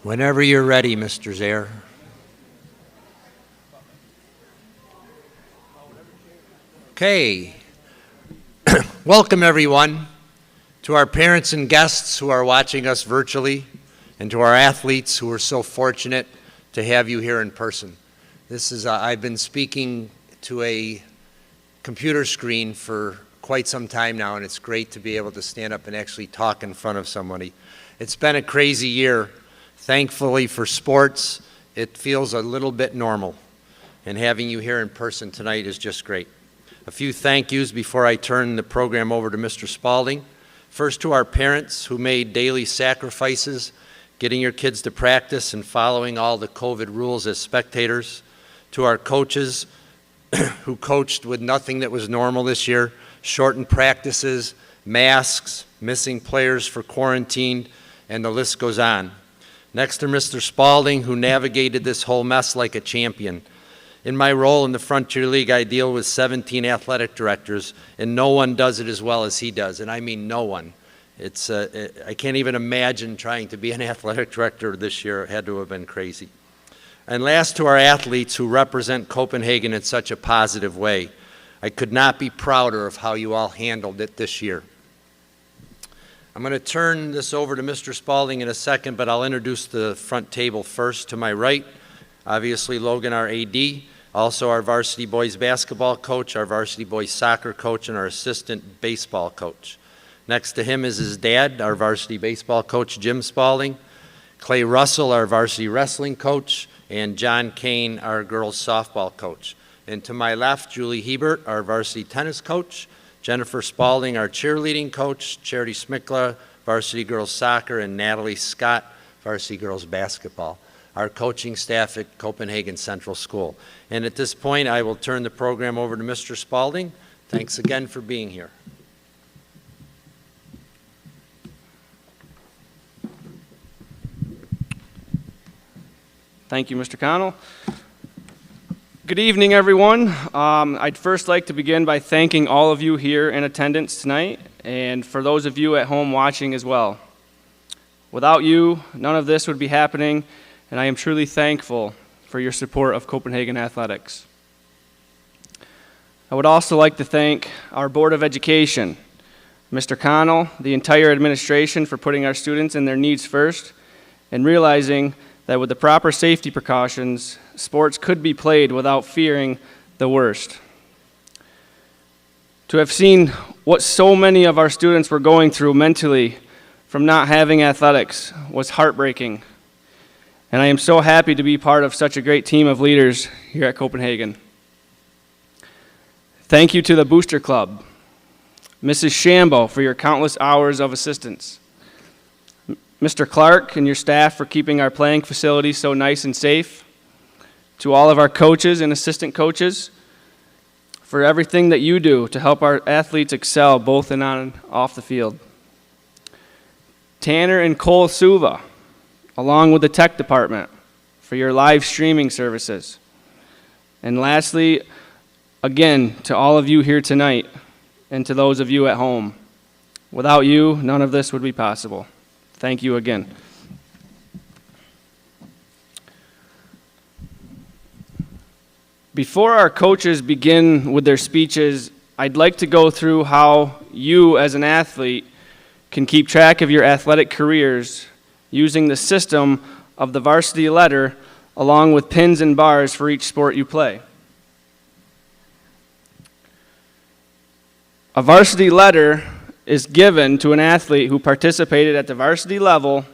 Whenever you're ready, Mr. Zaire. Okay. Welcome, everyone, to our parents and guests who are watching us virtually, and to our athletes who are so fortunate to have you here in person. This is, I've been speaking to a computer screen for quite some time now, and it's great to be able to stand up and actually talk in front of somebody. It's been a crazy year. Thankfully for sports, it feels a little bit normal, and having you here in person tonight is just great. A few thank yous before I turn the program over to Mr. Spalding. First, to our parents who made daily sacrifices, getting your kids to practice and following all the COVID rules as spectators. To our coaches who coached with nothing that was normal this year, shortened practices, masks, missing players for quarantine, and the list goes on. Next to Mr. Spaulding, who navigated this whole mess like a champion. In my role in the Frontier League, I deal with 17 athletic directors, and no one does it as well as he does, and I mean no one. I can't even imagine trying to be an athletic director this year. It had to have been crazy. And last, to our athletes who represent Copenhagen in such a positive way. I could not be prouder of how you all handled it this year. I'm going to turn this over to Mr. Spalding in a second, but I'll introduce the front table first. To my right, obviously Logan, our AD, also our varsity boys basketball coach, our varsity boys soccer coach, and our assistant baseball coach. Next to him is his dad, our varsity baseball coach, Jim Spalding, Clay Russell, our varsity wrestling coach, and John Kane, our girls softball coach. And to my left, Julie Hebert, our varsity tennis coach, Jennifer Spaulding, our cheerleading coach, Charity Smikla, varsity girls soccer, and Natalie Scott, varsity girls basketball, our coaching staff at Copenhagen Central School. And at this point, I will turn the program over to Mr. Spaulding. Thanks again for being here. Thank you, Mr. Connell. Good evening, everyone. I'd first like to begin by thanking all of you here in attendance tonight, and for those of you at home watching as well. Without you, none of this would be happening, and I am truly thankful for your support of Copenhagen Athletics. I would also like to thank our Board of Education, Mr. Connell, the entire administration for putting our students and their needs first, and realizing that with the proper safety precautions, sports could be played without fearing the worst. To have seen what so many of our students were going through mentally from not having athletics was heartbreaking. And I am so happy to be part of such a great team of leaders here at Copenhagen. Thank you to the Booster Club, Mrs. Shambo for your countless hours of assistance, Mr. Clark and your staff for keeping our playing facilities so nice and safe, to all of our coaches and assistant coaches for everything that you do to help our athletes excel both in on and off the field. Tanner and Cole Suva, along with the tech department, for your live streaming services. And lastly, again, to all of you here tonight and to those of you at home. Without you, none of this would be possible. Thank you again. Before our coaches begin with their speeches, I'd like to go through how you as an athlete can keep track of your athletic careers using the system of the varsity letter along with pins and bars for each sport you play. A varsity letter is given to an athlete who participated at the varsity level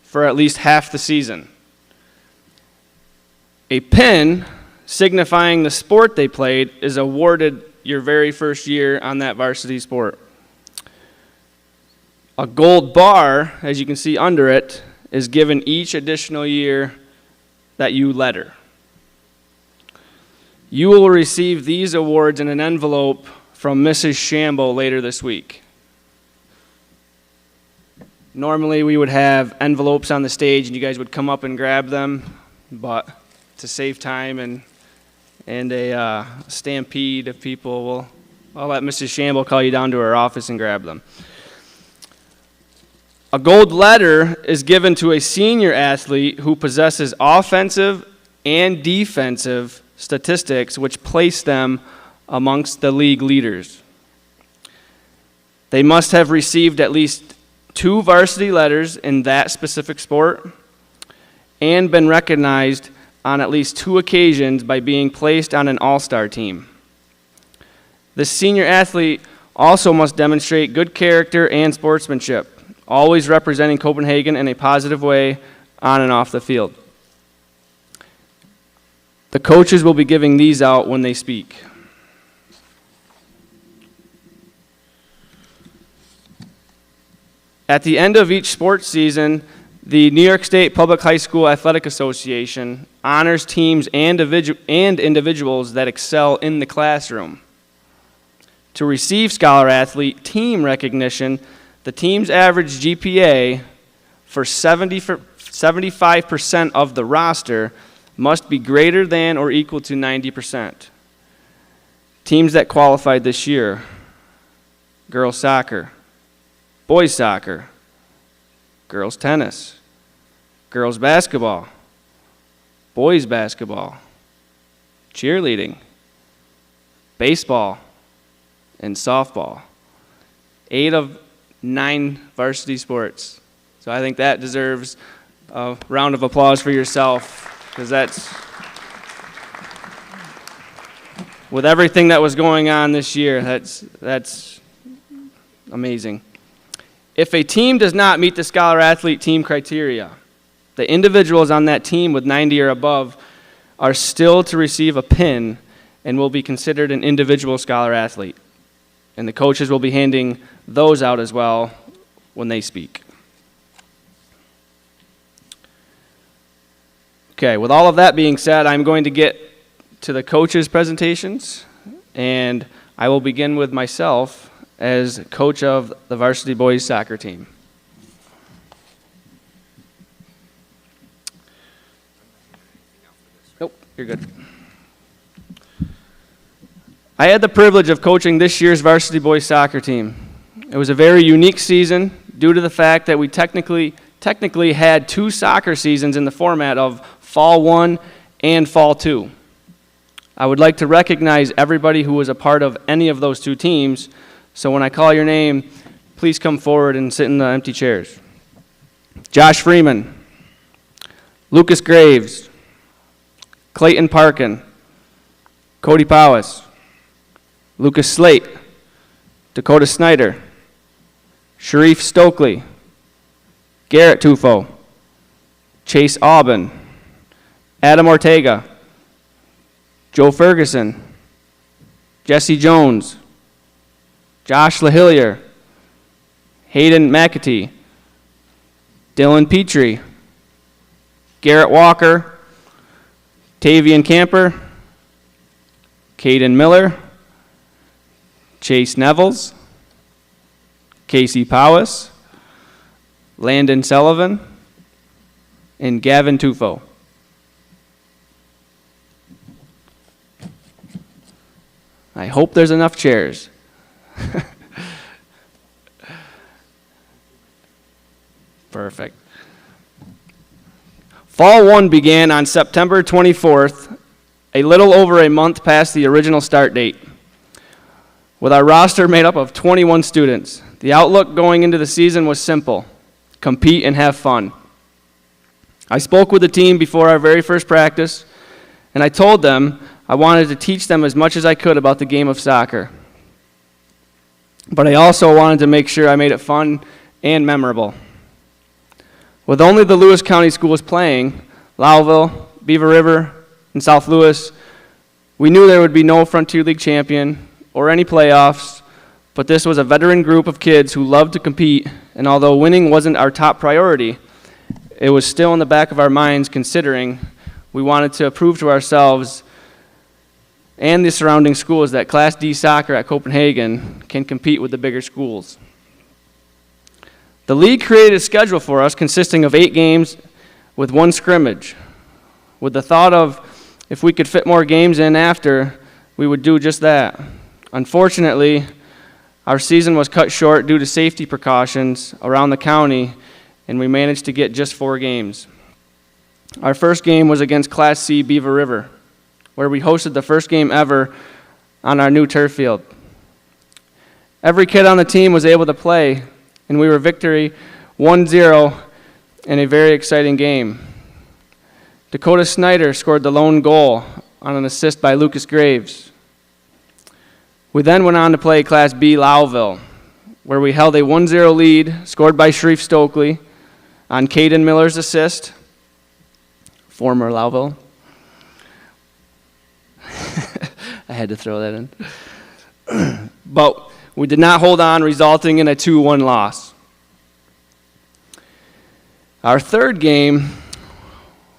for at least half the season. A pin, signifying the sport they played, is awarded your very first year on that varsity sport. A gold bar, as you can see under it, is given each additional year that you letter. You will receive these awards in an envelope from Mrs. Shambo later this week. Normally we would have envelopes on the stage and you guys would come up and grab them, but to save time and a stampede of people, I'll let Mrs. Shambo call you down to her office and grab them. A gold letter is given to a senior athlete who possesses offensive and defensive statistics which place them amongst the league leaders. They must have received at least 2 varsity letters in that specific sport and been recognized on at least 2 occasions by being placed on an all-star team. The senior athlete also must demonstrate good character and sportsmanship, always representing Copenhagen in a positive way on and off the field. The coaches will be giving these out when they speak. At the end of each sports season, the New York State Public High School Athletic Association honors teams and individuals that excel in the classroom. To receive Scholar Athlete team recognition, the team's average GPA for 75% of the roster must be greater than or equal to 90%. Teams that qualified this year: girls soccer, boys soccer, girls tennis, girls basketball, boys basketball, cheerleading, baseball, and softball. 8 of 9 varsity sports. So I think that deserves a round of applause for yourself, because that's, with everything that was going on this year, that's amazing. If a team does not meet the Scholar Athlete team criteria, the individuals on that team with 90 or above are still to receive a pin and will be considered an individual Scholar Athlete. And the coaches will be handing those out as well when they speak. Okay, with all of that being said, I'm going to get to the coaches' presentations, and I will begin with myself as coach of the varsity boys soccer team. Nope, you're good. I had the privilege of coaching this year's varsity boys soccer team. It was a very unique season due to the fact that we technically had 2 soccer seasons in the format of Fall 1 and Fall 2. I would like to recognize everybody who was a part of any of those 2 teams, so when I call your name, please come forward and sit in the empty chairs. Josh Freeman, Lucas Graves, Clayton Parkin, Cody Palace, Lucas Slate, Dakota Snyder, Sharif Stokely, Garrett Tufo, Chase Aubin, Adam Ortega, Joe Ferguson, Jesse Jones, Josh LaHillier, Hayden McAtee, Dylan Petrie, Garrett Walker, Tavian Camper, Caden Miller, Chase Nevels, Casey Powis, Landon Sullivan, and Gavin Tufo. I hope there's enough chairs. Perfect. Fall 1 began on September 24th, a little over a month past the original start date. With our roster made up of 21 students, the outlook going into the season was simple: compete and have fun. I spoke with the team before our very first practice, and I told them I wanted to teach them as much as I could about the game of soccer. But I also wanted to make sure I made it fun and memorable. With only the Lewis County schools playing, Lowville, Beaver River, and South Lewis, we knew there would be no Frontier League champion or any playoffs, but this was a veteran group of kids who loved to compete, and although winning wasn't our top priority, it was still in the back of our minds, considering we wanted to prove to ourselves and the surrounding schools that Class D soccer at Copenhagen can compete with the bigger schools. The league created a schedule for us consisting of 8 games with 1 scrimmage, with the thought of if we could fit more games in after, we would do just that. Unfortunately, our season was cut short due to safety precautions around the county, and we managed to get just 4 games. Our first game was against Class C Beaver River, where we hosted the first game ever on our new turf field. Every kid on the team was able to play, and we were victory 1-0 in a very exciting game. Dakota Snyder scored the lone goal on an assist by Lucas Graves. We then went on to play Class B Lowville, where we held a 1-0 lead, scored by Sharif Stokely on Caden Miller's assist, former Lowville. I had to throw that in. But we did not hold on, resulting in a 2-1 loss. Our third game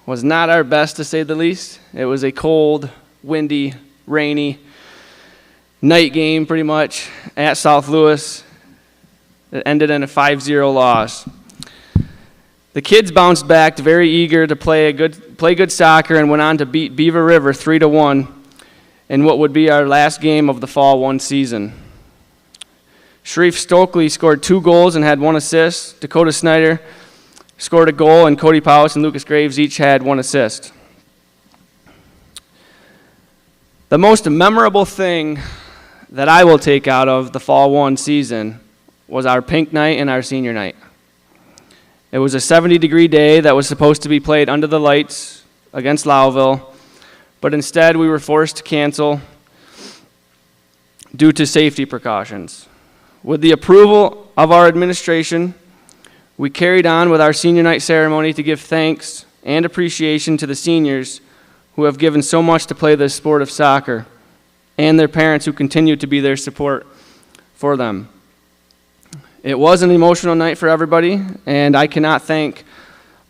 was not our best, to say the least. It was a cold, windy, rainy night game, pretty much, at South Louis. It ended in a 5-0 loss. The kids bounced back, very eager to play good soccer, and went on to beat Beaver River 3-1 in what would be our last game of the Fall 1 season. Sharif Stokely scored 2 goals and had 1 assist. Dakota Snyder scored a goal, and Cody Palace and Lucas Graves each had 1 assist. The most memorable thing that I will take out of the Fall 1 season was our pink night and our senior night. It was a 70-degree day that was supposed to be played under the lights against Lowville, but instead we were forced to cancel due to safety precautions. With the approval of our administration, we carried on with our senior night ceremony to give thanks and appreciation to the seniors who have given so much to play the sport of soccer, and their parents who continue to be their support for them. It was an emotional night for everybody, and I cannot thank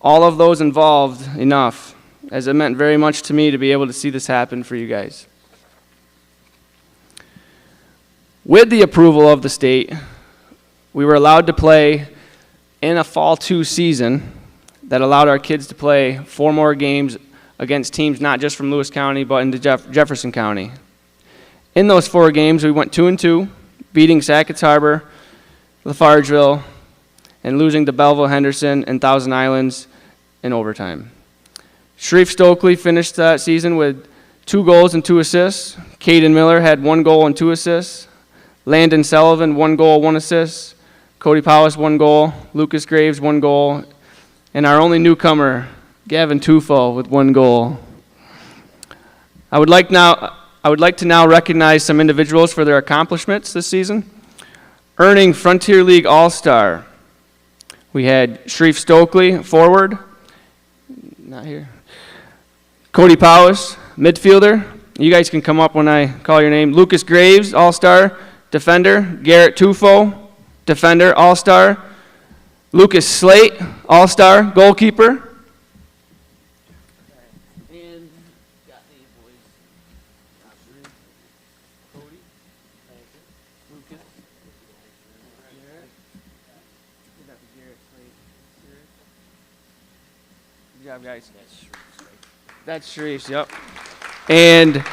all of those involved enough, as it meant very much to me to be able to see this happen for you guys. With the approval of the state, we were allowed to play in a Fall 2 season that allowed our kids to play 4 more games against teams not just from Lewis County, but in Jefferson County. In those 4 games, we went 2-2, beating Sackett's Harbor, Lafargeville, and losing to Belleville, Henderson, and Thousand Islands in overtime. Sharif Stokely finished that season with 2 goals and 2 assists. Caden Miller had 1 goal and 2 assists. Landon Sullivan, 1 goal, 1 assist. Cody Palace, 1 goal. Lucas Graves, 1 goal. And our only newcomer, Gavin Tufo, with 1 goal. I would like to now recognize some individuals for their accomplishments this season. Earning Frontier League All-Star, we had Sharif Stokely, forward. Not here. Cody Palace, midfielder. You guys can come up when I call your name. Lucas Graves, All-Star, defender. Garrett Tufo, defender, All-Star. Lucas Slate, All-Star, goalkeeper. And got these boys. Cody, Lucas, Garrett. Garrett Slate. Good job, guys. That's Sharif's, yep. And,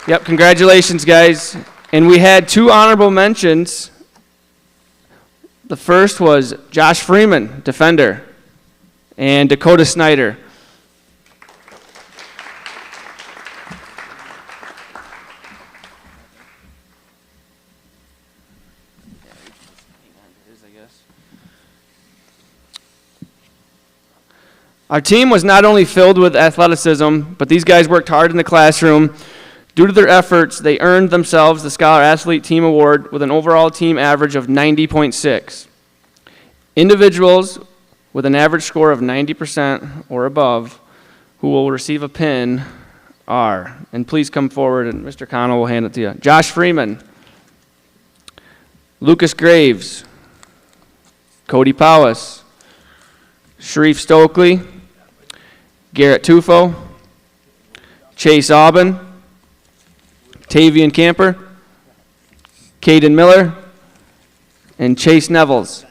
yep, congratulations, guys. And we had 2 honorable mentions. The first was Josh Freeman, defender, and Dakota Snyder. Our team was not only filled with athleticism, but these guys worked hard in the classroom. Due to their efforts, they earned themselves the Scholar Athlete Team Award with an overall team average of 90.6. Individuals with an average score of 90% or above who will receive a pin are, and please come forward and Mr. Connell will hand it to you. Josh Freeman, Lucas Graves, Cody Palace, Sharif Stokely, Garrett Tufo, Chase Aubin, Tavian Camper, Caden Miller, and Chase Nevels.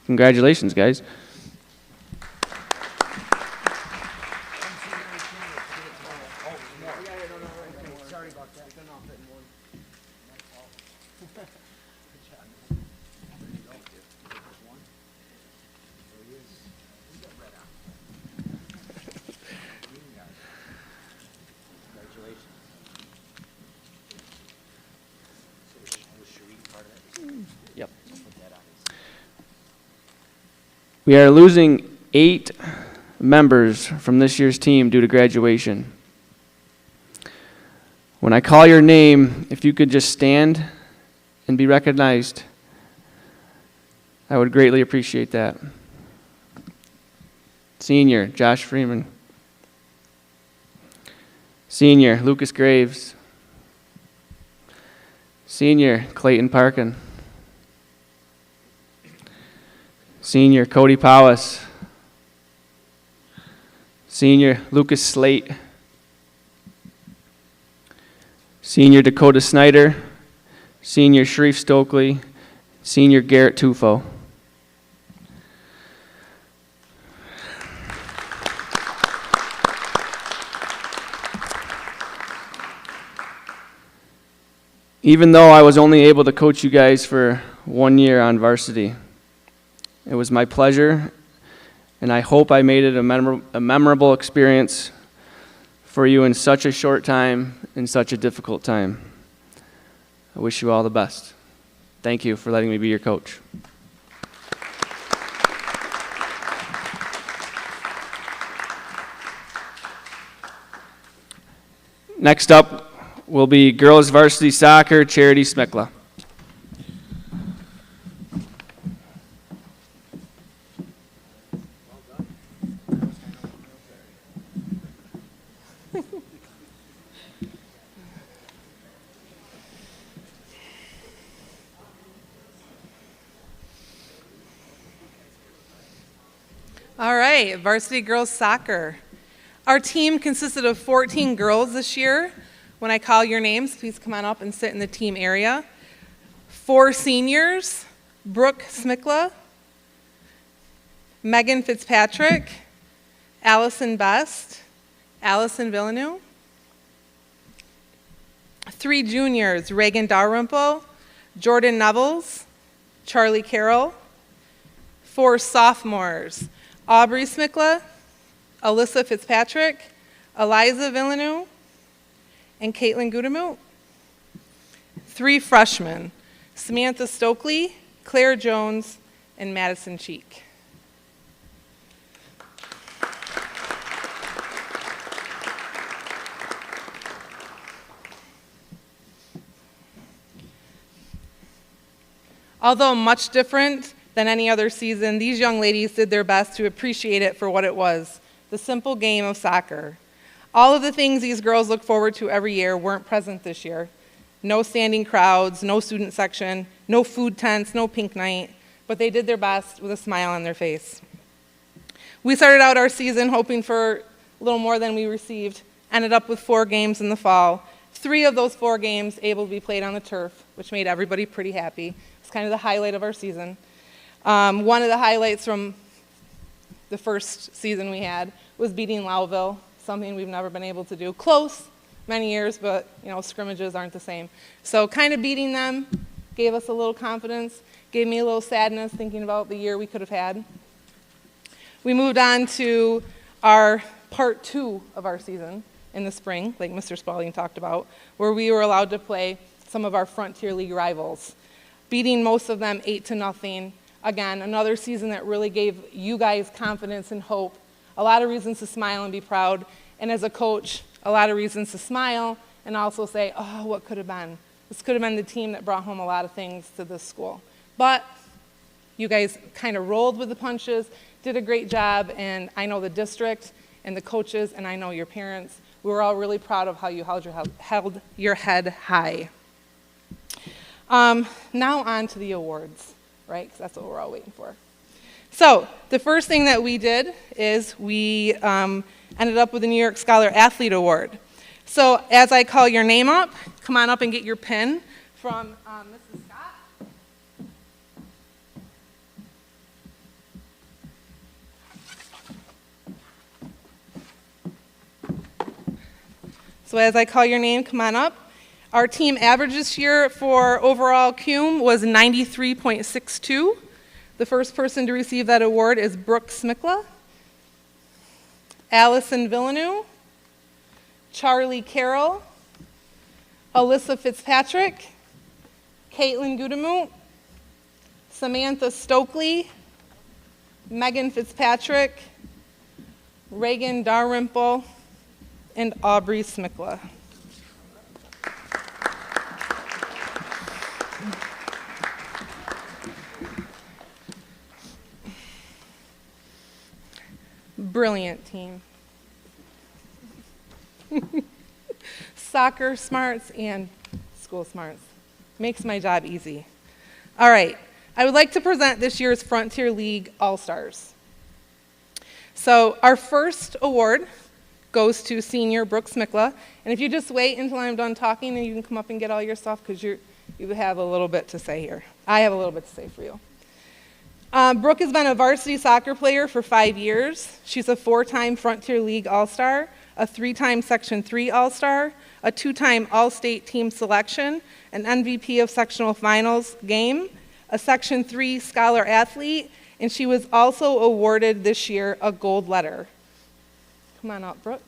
Congratulations, guys. Yep. We are losing 8 members from this year's team due to graduation. When I call your name, if you could just stand and be recognized, I would greatly appreciate that. Senior, Josh Freeman. Senior, Lucas Graves. Senior, Clayton Parkin. Senior, Cody Palace. Senior, Lucas Slate. Senior, Dakota Snyder. Senior, Sharif Stokely. Senior, Garrett Tufo. Even though I was only able to coach you guys for 1 year on varsity, it was my pleasure, and I hope I made it a memorable experience for you in such a short time, in such a difficult time. I wish you all the best. Thank you for letting me be your coach. Next up will be girls varsity soccer, Charity Smikla. All right, varsity girls soccer. Our team consisted of 14 girls this year. When I call your names, please come on up and sit in the team area. 4 seniors, Brooke Smikla, Megan Fitzpatrick, Allison Bust, Allison Villeneuve. 3 juniors, Reagan Dalrymple, Jordan Nevels, Charlie Carroll. 4 sophomores, Aubrey Smikla, Alyssa Fitzpatrick, Eliza Villeneuve, and Caitlin Gudamut. 3 freshmen, Samantha Stokely, Claire Jones, and Madison Cheek. Although much different than any other season, these young ladies did their best to appreciate it for what it was, the simple game of soccer. All of the things these girls look forward to every year weren't present this year. No standing crowds, no student section, no food tents, no pink night, but they did their best with a smile on their face. We started out our season hoping for a little more than we received, ended up with 4 games in the fall. 3 of those 4 games able to be played on the turf, which made everybody pretty happy. It's kind of the highlight of our season. One of the highlights from the first season we had was beating Lowville, something we've never been able to do. Close, many years, but scrimmages aren't the same. So kind of beating them gave us a little confidence, gave me a little sadness thinking about the year we could have had. We moved on to our part 2 of our season in the spring, like Mr. Spaulding talked about, where we were allowed to play some of our Frontier League rivals, beating most of them 8-0. Again, another season that really gave you guys confidence and hope. A lot of reasons to smile and be proud. And as a coach, a lot of reasons to smile and also say, oh, what could have been? This could have been the team that brought home a lot of things to this school. But you guys kind of rolled with the punches, did a great job, and I know the district and the coaches, and I know your parents, we were all really proud of how you held your head high. Now on to the awards, right? Because that's what we're all waiting for. So the first thing that we did is we ended up with the New York Scholar Athlete Award. So as I call your name up, come on up and get your pin from Mrs. Scott. So as I call your name, come on up. Our team average this year for overall cum was 93.62. The first person to receive that award is Brooke Smikla, Allison Villeneuve, Charlie Carroll, Alyssa Fitzpatrick, Caitlin Gudemoot, Samantha Stokely, Megan Fitzpatrick, Reagan Dalrymple, and Aubrey Smikla. Brilliant team. Soccer smarts and school smarts. Makes my job easy. All right, I would like to present this year's Frontier League All-Stars. So our first award goes to senior Brooke Smikla. And if you just wait until I'm done talking, and you can come up and get all your stuff, because you have a little bit to say here. I have a little bit to say for you. Brooke has been a varsity soccer player for 5 years. She's a 4-time Frontier League All-Star, a 3-time Section 3 All-Star, a 2-time All-State Team Selection, an MVP of Sectional Finals game, a Section 3 Scholar Athlete, and she was also awarded this year a gold letter. Come on up, Brooke.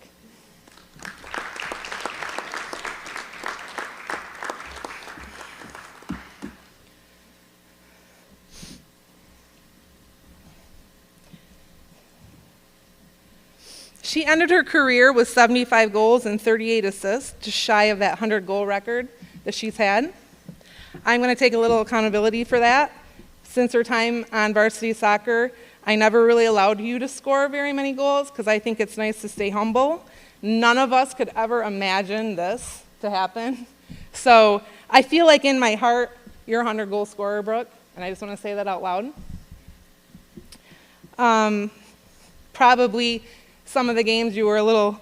She ended her career with 75 goals and 38 assists, just shy of that 100-goal record that she's had. I'm going to take a little accountability for that. Since her time on varsity soccer, I never really allowed you to score very many goals because I think it's nice to stay humble. None of us could ever imagine this to happen. So I feel like in my heart, you're a 100-goal scorer, Brooke, and I just want to say that out loud. Probably some of the games you were a little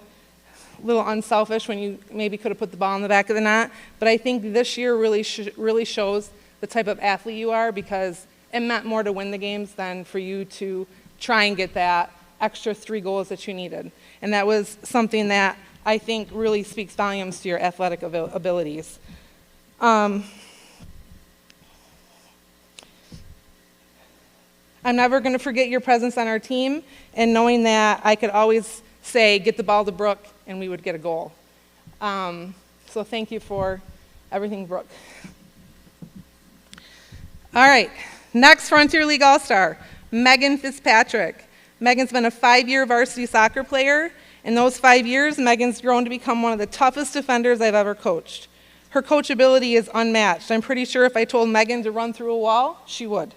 unselfish when you maybe could have put the ball in the back of the net, but I think this year really shows the type of athlete you are, because it meant more to win the games than for you to try and get that extra 3 goals that you needed. And that was something that I think really speaks volumes to your athletic abilities. I'm never going to forget your presence on our team, and knowing that I could always say, get the ball to Brooke, and we would get a goal. So thank you for everything, Brooke. All right, next Frontier League All-Star, Megan Fitzpatrick. Megan's been a 5-year varsity soccer player. In those 5 years, Megan's grown to become one of the toughest defenders I've ever coached. Her coachability is unmatched. I'm pretty sure if I told Megan to run through a wall, she would.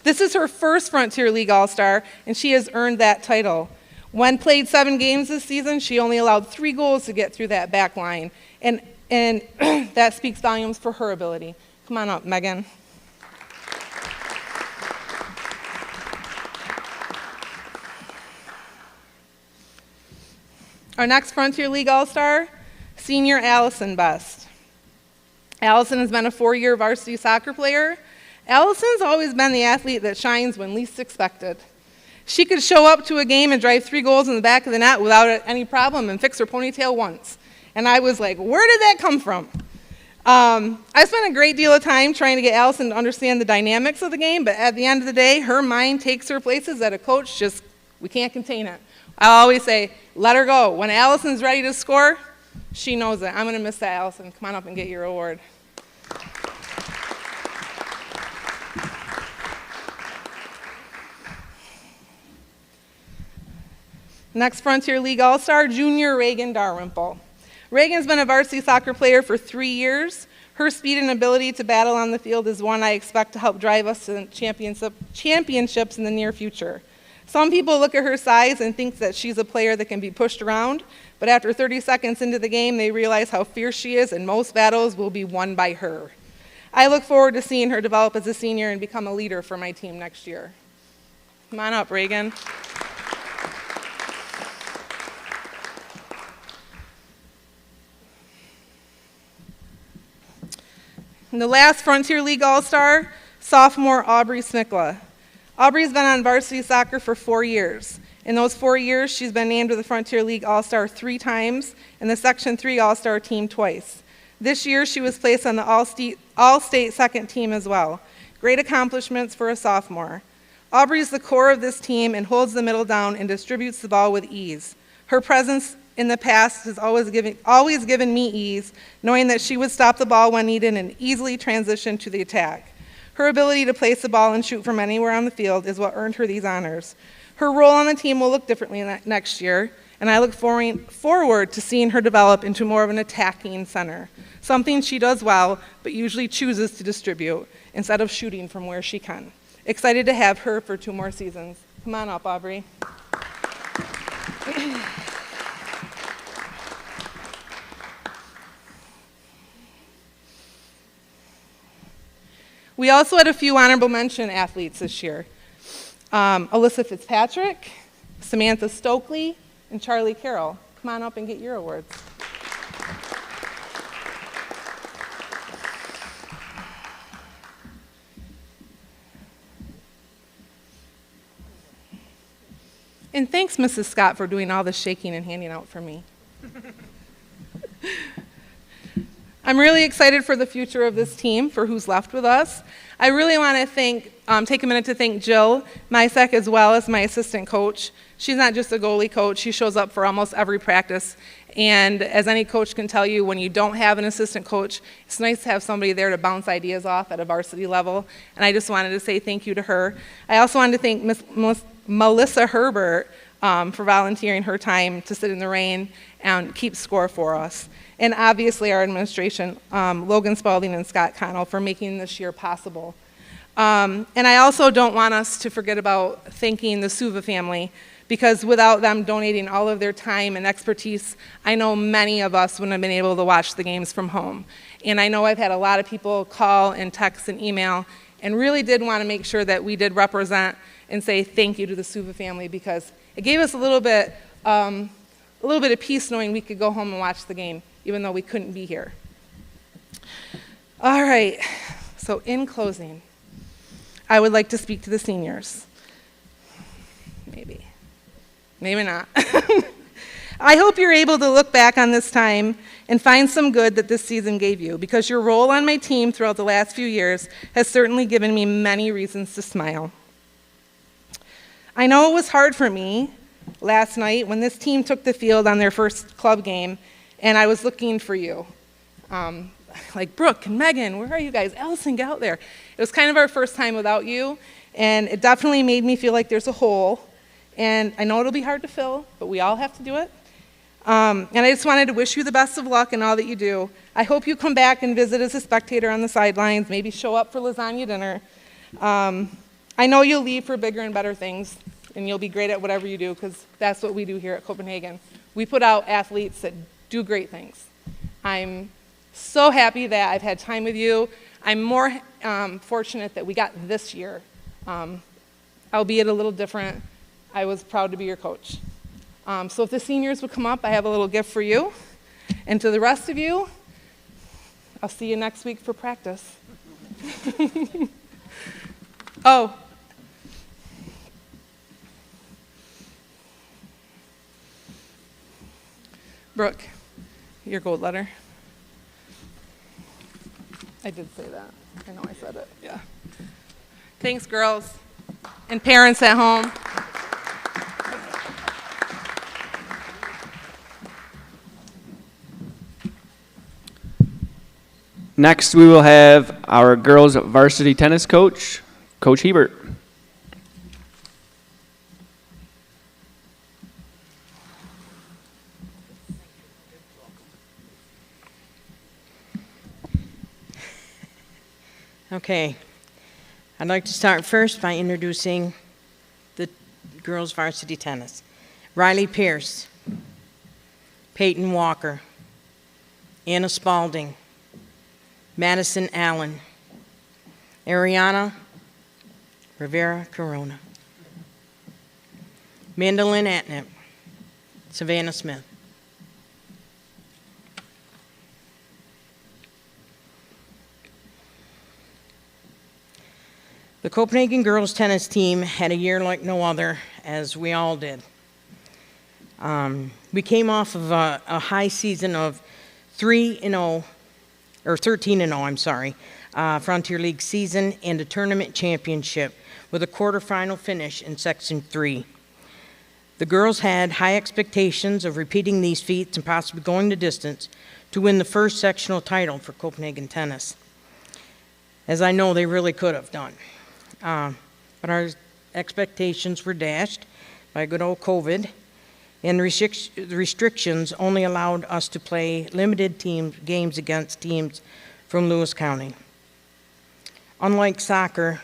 This is her first Frontier League All-Star, and she has earned that title. When played 7 games this season, she only allowed 3 goals to get through that back line, and that speaks volumes for her ability. Come on up, Megan. Our next Frontier League All-Star, senior Allison Bust. Allison has been a 4-year varsity soccer player. Allison's always been the athlete that shines when least expected. She could show up to a game and drive 3 goals in the back of the net without any problem and fix her ponytail once. And I was like, where did that come from? I spent a great deal of time trying to get Allison to understand the dynamics of the game, but at the end of the day, her mind takes her places that a coach we can't contain it. I always say, let her go. When Allison's ready to score, she knows it. I'm going to miss that, Allison. Come on up and get your award. Next Frontier League All-Star, junior Reagan Dalrymple. Reagan's been a varsity soccer player for 3 years. Her speed and ability to battle on the field is one I expect to help drive us to championships in the near future. Some people look at her size and think that she's a player that can be pushed around, but after 30 seconds into the game, they realize how fierce she is, and most battles will be won by her. I look forward to seeing her develop as a senior and become a leader for my team next year. Come on up, Reagan. The last Frontier League All-Star, sophomore Aubrey Snickla. Aubrey's been on varsity soccer for 4 years. In those 4 years, she's been named to the Frontier League All-Star 3 times and the Section 3 All-Star team twice. This year, she was placed on the All-State second team as well. Great accomplishments for a sophomore. Aubrey is the core of this team and holds the middle down and distributes the ball with ease. Her presence in the past has always given me ease, knowing that she would stop the ball when needed and easily transition to the attack. Her ability to place the ball and shoot from anywhere on the field is what earned her these honors. Her role on the team will look differently next year, and I look forward to seeing her develop into more of an attacking center, something she does well, but usually chooses to distribute instead of shooting from where she can. Excited to have her for 2 more seasons. Come on up, Aubrey. We also had a few honorable mention athletes this year. Alyssa Fitzpatrick, Samantha Stokely, and Charlie Carroll. Come on up and get your awards. And thanks, Mrs. Scott, for doing all the shaking and handing out for me. I'm really excited for the future of this team, for who's left with us. I really want to take a minute to thank Jill Mysek as well as my assistant coach. She's not just a goalie coach, she shows up for almost every practice. And as any coach can tell you, when you don't have an assistant coach, it's nice to have somebody there to bounce ideas off at a varsity level. And I just wanted to say thank you to her. I also wanted to thank Miss Melissa Herbert for volunteering her time to sit in the rain and keep score for us. And obviously our administration, Logan Spaulding and Scott Connell, for making this year possible. And I also don't want us to forget about thanking the Suva family, because without them donating all of their time and expertise, I know many of us wouldn't have been able to watch the games from home. And I know I've had a lot of people call and text and email, and really did want to make sure that we did represent and say thank you to the Suva family, because it gave us a little bit of peace knowing we could go home and watch the game, even though we couldn't be here. All right, so in closing, I would like to speak to the seniors. Maybe not. I hope you're able to look back on this time and find some good that this season gave you, because your role on my team throughout the last few years has certainly given me many reasons to smile. I know it was hard for me last night when this team took the field on their first club game, and I was looking for you. Like, Brooke and Megan, where are you guys? Allison, get out there. It was kind of our first time without you, and it definitely made me feel like there's a hole. And I know it'll be hard to fill, but we all have to do it. And I just wanted to wish you the best of luck in all that you do. I hope you come back and visit as a spectator on the sidelines, maybe show up for lasagna dinner. I know you'll leave for bigger and better things, and you'll be great at whatever you do, because that's what we do here at Copenhagen. We put out athletes that do great things. I'm so happy that I've had time with you. I'm more fortunate that we got this year, albeit a little different. I was proud to be your coach. So if the seniors would come up, I have a little gift for you. And to the rest of you, I'll see you next week for practice. Oh. Brooke, your gold letter. I did say that. I know I said it, yeah. Thanks, girls, and parents at home. Next, we will have our girls' varsity tennis coach, Coach Hebert. Okay, I'd like to start first by introducing the girls' varsity tennis. Riley Pierce, Peyton Walker, Anna Spaulding, Madison Allen, Ariana, Rivera Corona, Mandolin Atnip, Savannah Smith. The Copenhagen girls tennis team had a year like no other, as we all did. We came off of a high season of 13-0, Frontier League season and a tournament championship with a quarterfinal finish in Section 3. The girls had high expectations of repeating these feats and possibly going the distance to win the first sectional title for Copenhagen tennis, as I know they really could have done. But our expectations were dashed by good old COVID, and the restrictions only allowed us to play limited games against teams from Lewis County. Unlike soccer,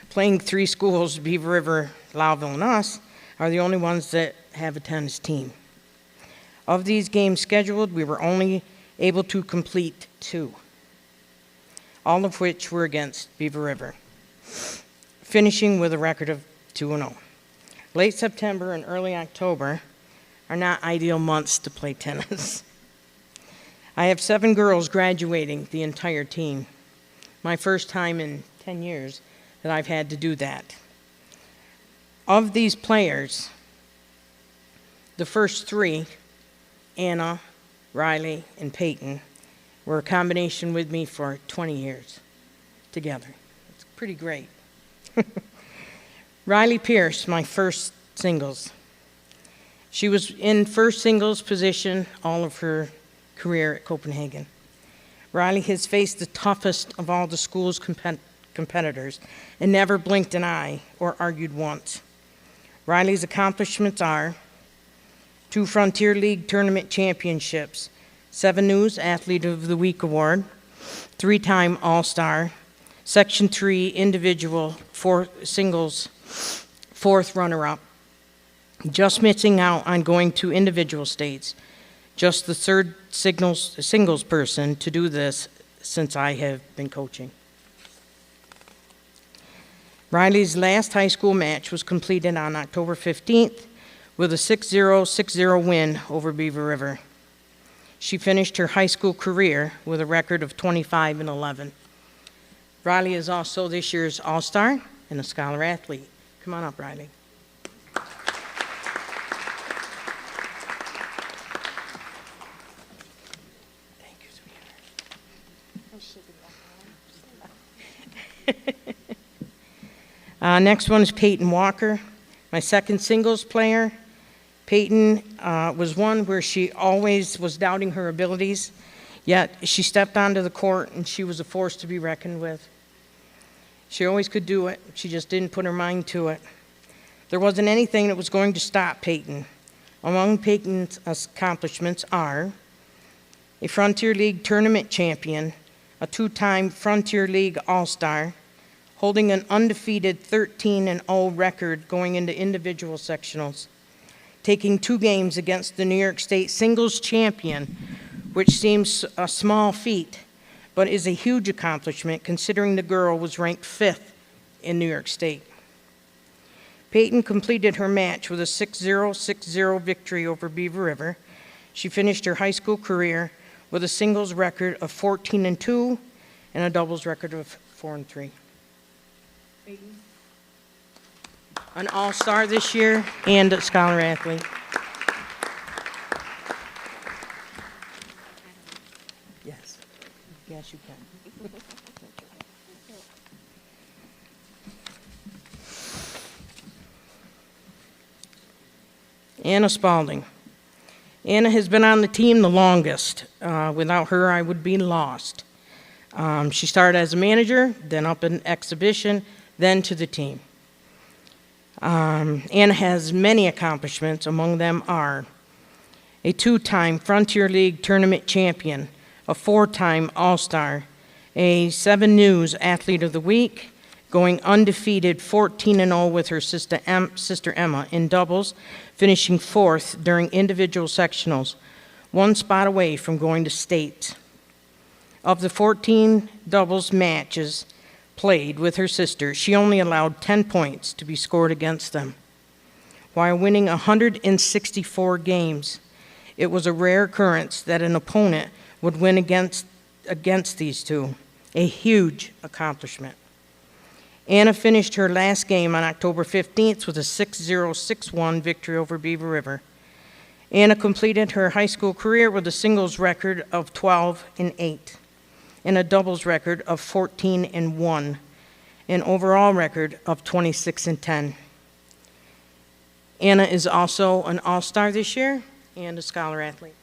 playing 3 schools, Beaver River, Lowville, and us, are the only ones that have a tennis team. Of these games scheduled, we were only able to complete 2, all of which were against Beaver River, finishing with a record of 2-0. Late September and early October are not ideal months to play tennis. I have 7 girls graduating the entire team, my first time in 10 years that I've had to do that. Of these players, the first 3, Anna, Riley, and Peyton, were a combination with me for 20 years together. It's pretty great. Riley Pierce, my first singles. She was in first singles position all of her career at Copenhagen. Riley has faced the toughest of all the school's competitors and never blinked an eye or argued once. Riley's accomplishments are 2 Frontier League tournament championships, 7 News Athlete of the Week award, 3-time All-Star, Section 3 individual, 4 singles, 4th runner-up, just missing out on going to individual states, just the 3rd singles person to do this since I have been coaching. Riley's last high school match was completed on October 15th with a 6-0, 6-0 win over Beaver River. She finished her high school career with a record of 25-11. Riley is also this year's All-Star and a Scholar Athlete. Come on up, Riley. Thank you, sweetheart. Next one is Peyton Walker, my second singles player. Peyton was one where she always was doubting her abilities, yet she stepped onto the court and she was a force to be reckoned with. She always could do it. She just didn't put her mind to it. There wasn't anything that was going to stop Peyton. Among Peyton's accomplishments are a Frontier League tournament champion, a 2-time Frontier League All-Star, holding an undefeated 13-0 record going into individual sectionals, taking 2 games against the New York State singles champion, which seems a small feat, but is a huge accomplishment considering the girl was ranked 5th in New York State. Peyton completed her match with a 6-0, 6-0 victory over Beaver River. She finished her high school career with a singles record of 14-2 and a doubles record of 4-3. An All-Star this year and a Scholar Athlete. Yes. Yes, you can. Anna Spaulding. Anna has been on the team the longest. Without her, I would be lost. She started as a manager, then up in exhibition, then to the team. Anna has many accomplishments. Among them are a 2-time Frontier League tournament champion, a 4-time All-Star, a 7 News Athlete of the Week, going undefeated 14-0 with her sister Emma in doubles, finishing 4th during individual sectionals, 1 spot away from going to state. Of the 14 doubles matches played with her sister, she only allowed 10 points to be scored against them. While winning 164 games, it was a rare occurrence that an opponent would win against these two, a huge accomplishment. Anna finished her last game on October 15th with a 6-0, 6-1 victory over Beaver River. Anna completed her high school career with a singles record of 12-8 and a doubles record of 14-1, an overall record of 26-10. Anna is also an All-Star this year and a Scholar Athlete.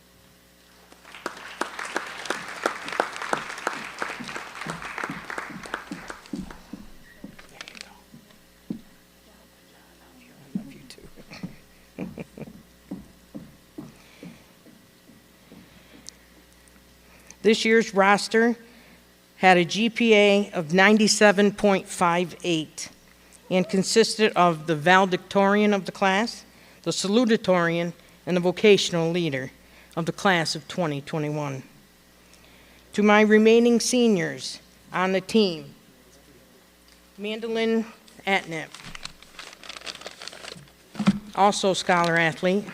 This year's roster had a GPA of 97.58 and consisted of the valedictorian of the class, the salutatorian, and the vocational leader of the class of 2021. To my remaining seniors on the team, Mandolin Atnip, also Scholar Athlete.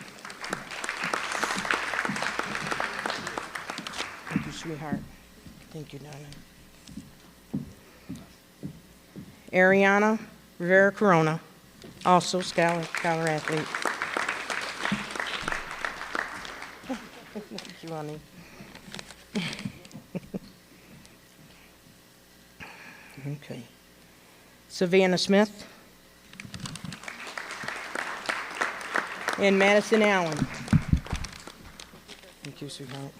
Thank you, sweetheart. Thank you, Nana. Ariana Rivera Corona, also Scholar Athlete. Thank you, honey. Okay. Savannah Smith. And Madison Allen. Thank you, sweetheart.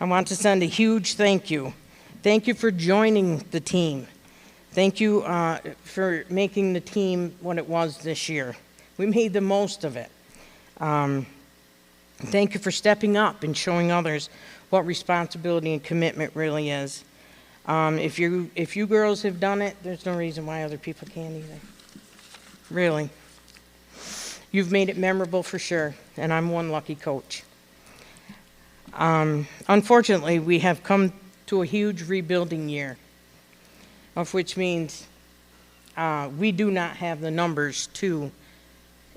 I want to send a huge thank you. Thank you for joining the team. Thank you for making the team what it was this year. We made the most of it. Thank you for stepping up and showing others what responsibility and commitment really is. If you girls have done it, there's no reason why other people can't either. Really. You've made it memorable for sure, and I'm one lucky coach. Unfortunately, we have come to a huge rebuilding year, of which means we do not have the numbers to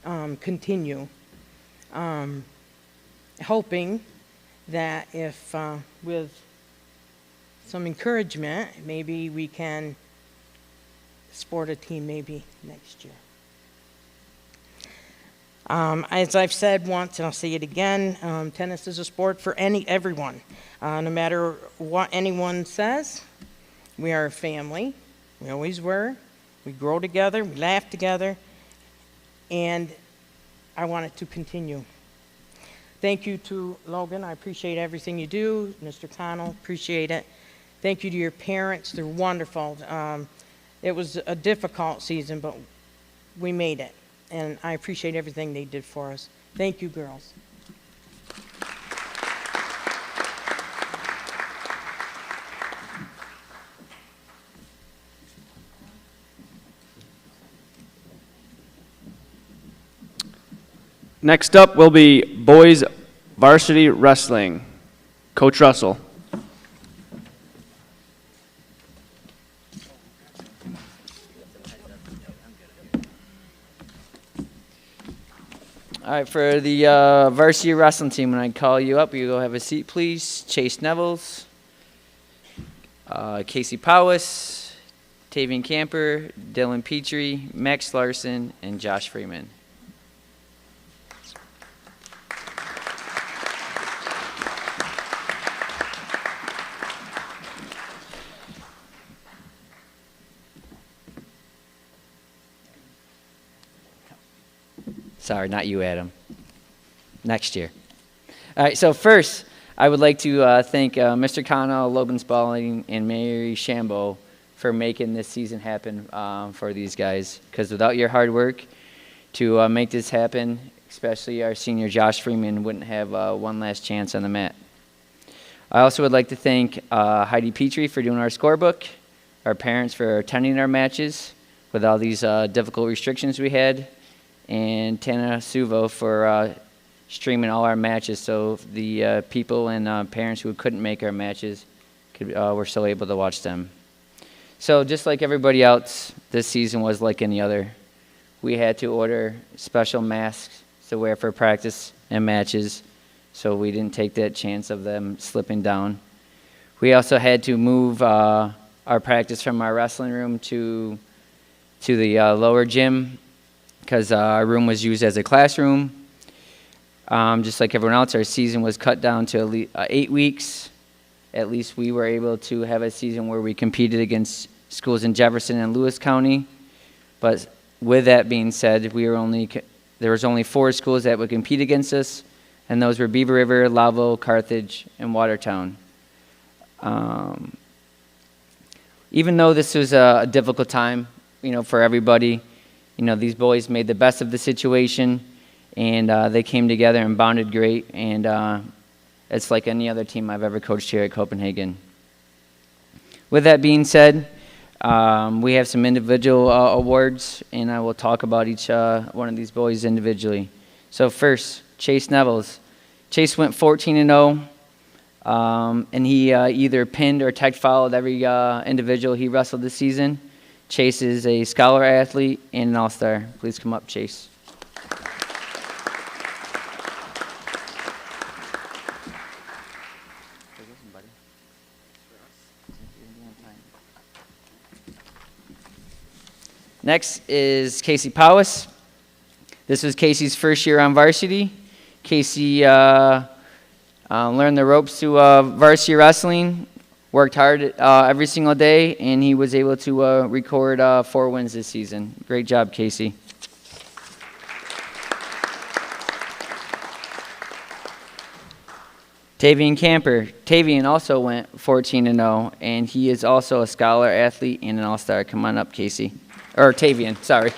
continue. Hoping that if with some encouragement, maybe we can sport a team maybe next year. As I've said once, and I'll say it again, tennis is a sport for everyone. No matter what anyone says, we are a family. We always were. We grow together, we laugh together, and I want it to continue. Thank you to Logan. I appreciate everything you do. Mr. Connell, appreciate it. Thank you to your parents. They're wonderful. It was a difficult season, but we made it. And I appreciate everything they did for us. Thank you, girls. Next up will be boys varsity wrestling. Coach Russell. All right, for the varsity wrestling team, when I call you up, you go have a seat, please. Chase Nevels, Casey Powis, Tavian Camper, Dylan Petrie, Max Larson, and Josh Freeman. Sorry, not you, Adam. Next year. All right, so first, I would like to thank Mr. Connell, Logan Spaulding, and Mary Shambo for making this season happen for these guys. Because without your hard work to make this happen, especially our senior Josh Freeman wouldn't have one last chance on the mat. I also would like to thank Heidi Petrie for doing our scorebook, our parents for attending our matches with all these difficult restrictions we had, and Tana Suvo for streaming all our matches so the people and parents who couldn't make our matches were still able to watch them. So just like everybody else, this season was like any other. We had to order special masks to wear for practice and matches. so we didn't take that chance of them slipping down. We also had to move our practice from our wrestling room to the lower gym because our room was used as a classroom. Just like everyone else, our season was cut down to at least 8 weeks. At least we were able to have a season where we competed against schools in Jefferson and Lewis County. But with that being said, there was only 4 schools that would compete against us, and those were Beaver River, Lavo, Carthage, and Watertown. Even though this was a difficult time, for everybody, these boys made the best of the situation, and they came together and bonded great, and it's like any other team I've ever coached here at Copenhagen. With that being said, we have some individual awards, and I will talk about each one of these boys individually. So first, Chase Nevels. Chase went 14-0, and he either pinned or tech fouled every individual he wrestled this season. Chase is a scholar athlete and an all-star. Please come up, Chase. Next is Casey Powis. This was Casey's first year on varsity. Casey learned the ropes to varsity wrestling, worked hard every single day, and he was able to record 4 wins this season. Great job, Casey. Tavian Camper. Tavian also went 14-0, and he is also a scholar athlete and an all-star. Come on up, Casey. Or Tavian, sorry.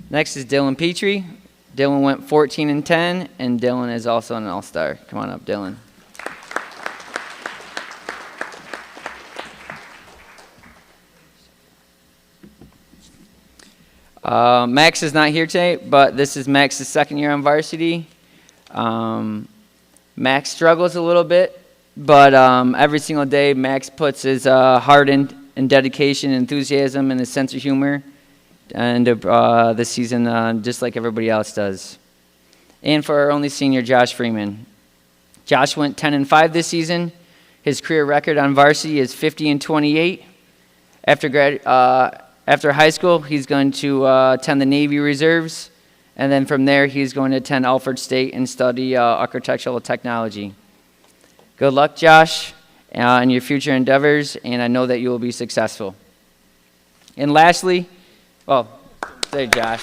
Next is Dylan Petrie. Dylan went 14-10, and Dylan is also an all-star. Come on up, Dylan. Max is not here today, but this is Max's second year on varsity. Max struggles a little bit, but every single day Max puts his heart and dedication, enthusiasm, and his sense of humor into the season just like everybody else does. And for our only senior, Josh Freeman. Josh went 10-5 this season. His career record on varsity is 50-28. After high school, he's going to attend the Navy Reserves. And then from there, he's going to attend Alfred State and study architectural technology. Good luck, Josh, in your future endeavors, and I know that you will be successful. And lastly, there, Josh.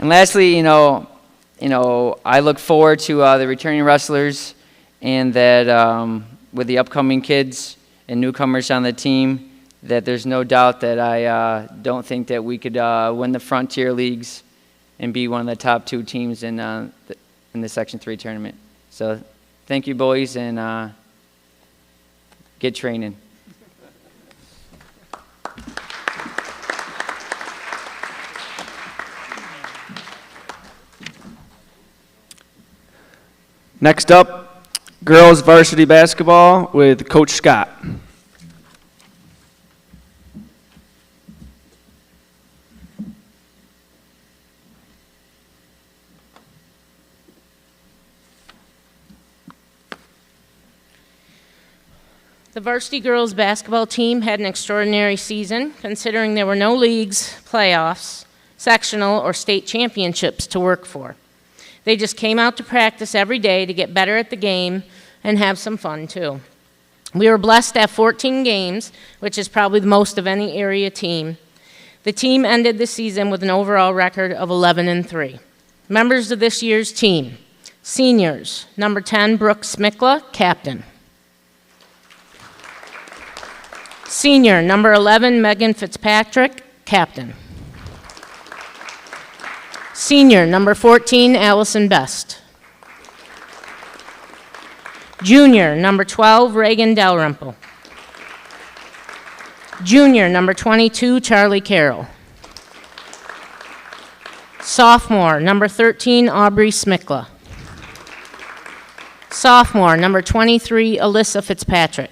And lastly, I look forward to the returning wrestlers, and that with the upcoming kids and newcomers on the team, that there's no doubt that I don't think that we could win the Frontier Leagues and be one of the top 2 teams in the Section 3 tournament. So thank you, boys, and get training. Next up, girls varsity basketball with Coach Scott. The varsity girls basketball team had an extraordinary season, considering there were no leagues, playoffs, sectional, or state championships to work for. They just came out to practice every day to get better at the game and have some fun, too. We were blessed to have 14 games, which is probably the most of any area team. The team ended the season with an overall record of 11-3. Members of this year's team: seniors, number 10, Brooke Smikla, captain. Senior, number 11, Megan Fitzpatrick, captain. Senior, number 14, Allison Bust. Junior, number 12, Reagan Dalrymple. Junior, number 22, Charlie Carroll. Sophomore, number 13, Aubrey Smikla. Sophomore, number 23, Alyssa Fitzpatrick.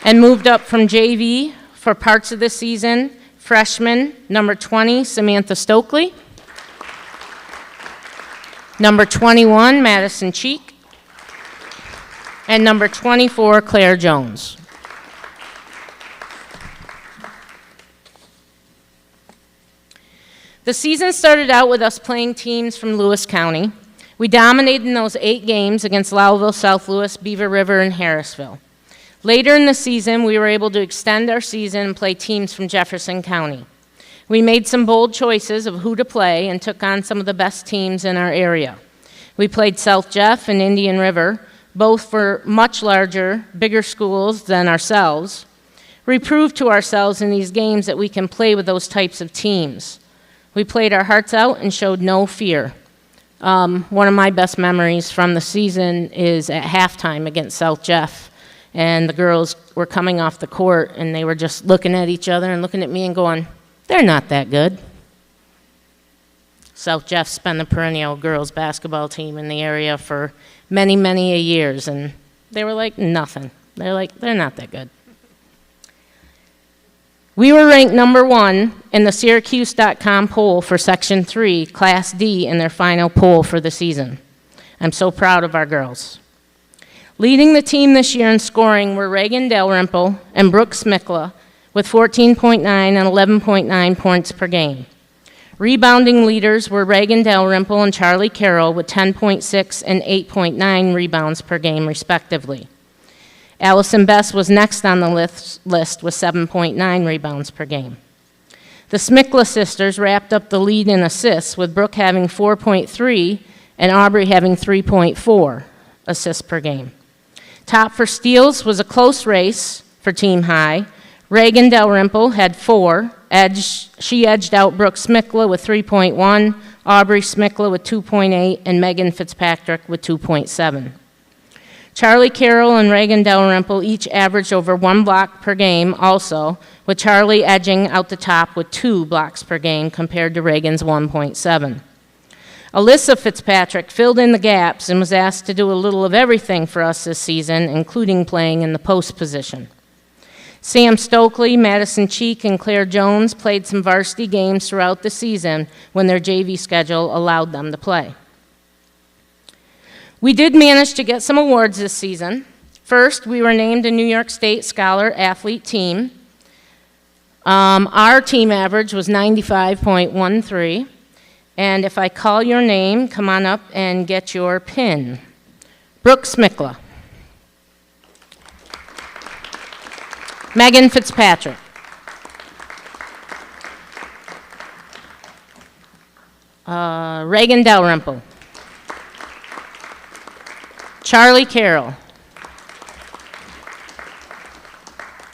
and moved up from JV for parts of the season, freshman number 20, Samantha Stokely. Number 21, Madison Cheek. And number 24, Claire Jones. The season started out with us playing teams from Lewis County. We dominated in those 8 games against Lowellville, South Lewis, Beaver River, and Harrisville. Later in the season, we were able to extend our season and play teams from Jefferson County. We made some bold choices of who to play and took on some of the best teams in our area. We played South Jeff and Indian River, both for much larger, bigger schools than ourselves. We proved to ourselves in these games that we can play with those types of teams. We played our hearts out and showed no fear. One of my best memories from the season is at halftime against South Jeff, and the girls were coming off the court, and they were just looking at each other and looking at me and going, "They're not that good." South Jeff's been the perennial girls basketball team in the area for many, many years, and they were like nothing. They're like, they're not that good. We were ranked number 1 in the Syracuse.com poll for Section 3, Class D, in their final poll for the season. I'm so proud of our girls. Leading the team this year in scoring were Reagan Dalrymple and Brooke Smikla with 14.9 and 11.9 points per game. Rebounding leaders were Reagan Dalrymple and Charlie Carroll with 10.6 and 8.9 rebounds per game, respectively. Allison Bust was next on the list with 7.9 rebounds per game. The Smikla sisters wrapped up the lead in assists, with Brooke having 4.3 and Aubrey having 3.4 assists per game. Top for steals was a close race for team high. Reagan Dalrymple had 4. She edged out Brooke Smikla with 3.1, Aubrey Smikla with 2.8, and Megan Fitzpatrick with 2.7. Charlie Carroll and Reagan Dalrymple each averaged over 1 block per game also, with Charlie edging out the top with 2 blocks per game compared to Reagan's 1.7. Alyssa Fitzpatrick filled in the gaps and was asked to do a little of everything for us this season, including playing in the post position. Sam Stokely, Madison Cheek, and Claire Jones played some varsity games throughout the season when their JV schedule allowed them to play. We did manage to get some awards this season. First, we were named a New York State Scholar Athlete Team. Our team average was 95.13. And if I call your name, come on up and get your pin. Brooke Smikla. Megan Fitzpatrick. Reagan Dalrymple. Charlie Carroll.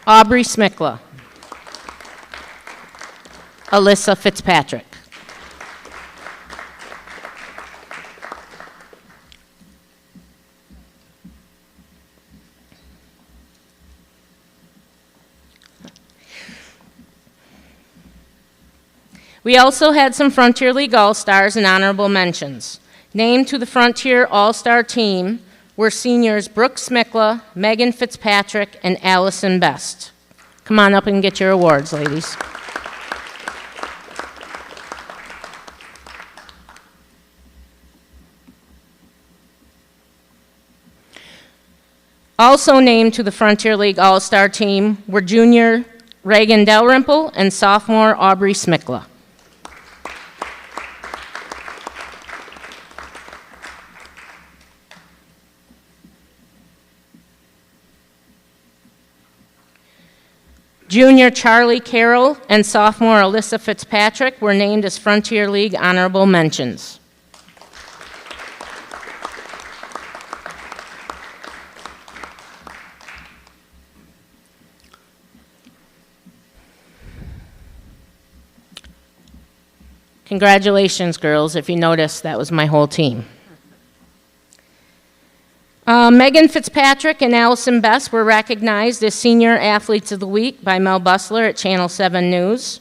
Aubrey Smikla. Alyssa Fitzpatrick. We also had some Frontier League All-Stars and honorable mentions. Named to the Frontier All-Star team were seniors Brooke Smikla, Megan Fitzpatrick, and Allison Bust. Come on up and get your awards, ladies. Also named to the Frontier League All-Star team were junior Reagan Dalrymple and sophomore Aubrey Smikla. Junior Charlie Carroll and sophomore Alyssa Fitzpatrick were named as Frontier League honorable mentions. Congratulations, girls. If you noticed, that was my whole team. Megan Fitzpatrick and Allison Bust were recognized as Senior Athletes of the Week by Mel Busler at Channel 7 News.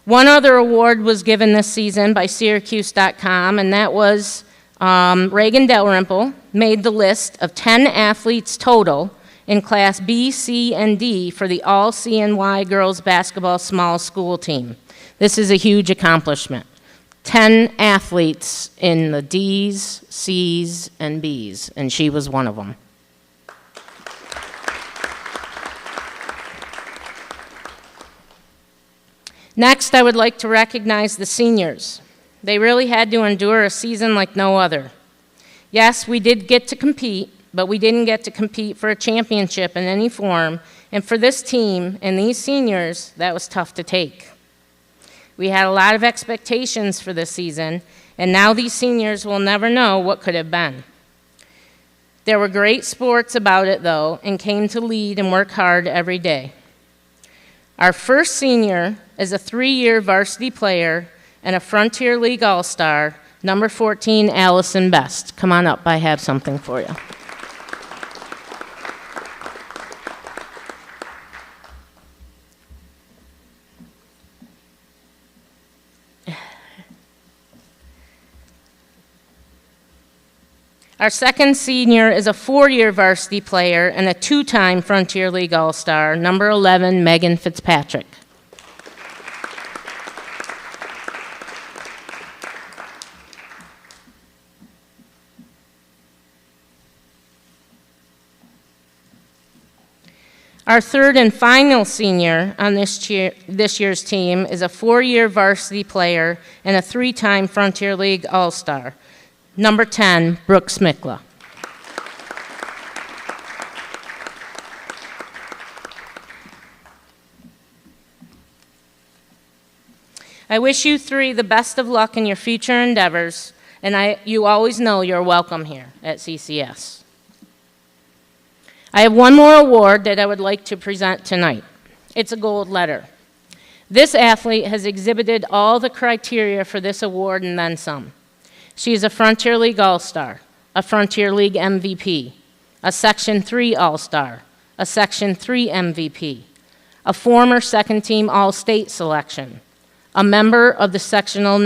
One other award was given this season by Syracuse.com, and that was Reagan Dalrymple made the list of 10 athletes total in Class B, C, and D for the all CNY girls basketball small school team. This is a huge accomplishment. 10 athletes in the D's, C's, and B's, and she was one of them. Next, I would like to recognize the seniors. They really had to endure a season like no other. Yes, we did get to compete, but we didn't get to compete for a championship in any form, and for this team and these seniors, that was tough to take. We had a lot of expectations for this season, and now these seniors will never know what could have been. There were great sports about it, though, and came to lead and work hard every day. Our first senior is a 3-year varsity player and a Frontier League All-Star, number 14, Allison Bust. Come on up, I have something for you. Our second senior is a 4-year varsity player and a 2-time Frontier League All-Star, number 11, Megan Fitzpatrick. Our third and final senior on this year's team is a 4-year varsity player and a 3-time Frontier League All-Star, number 10, Brooke Smikla. I wish you three the best of luck in your future endeavors, and you always know you're welcome here at CCS. I have one more award that I would like to present tonight. It's a gold letter. This athlete has exhibited all the criteria for this award and then some. She is a Frontier League All-Star, a Frontier League MVP, a Section 3 All-Star, a Section 3 MVP, a former second-team All-State selection, a member of the sectional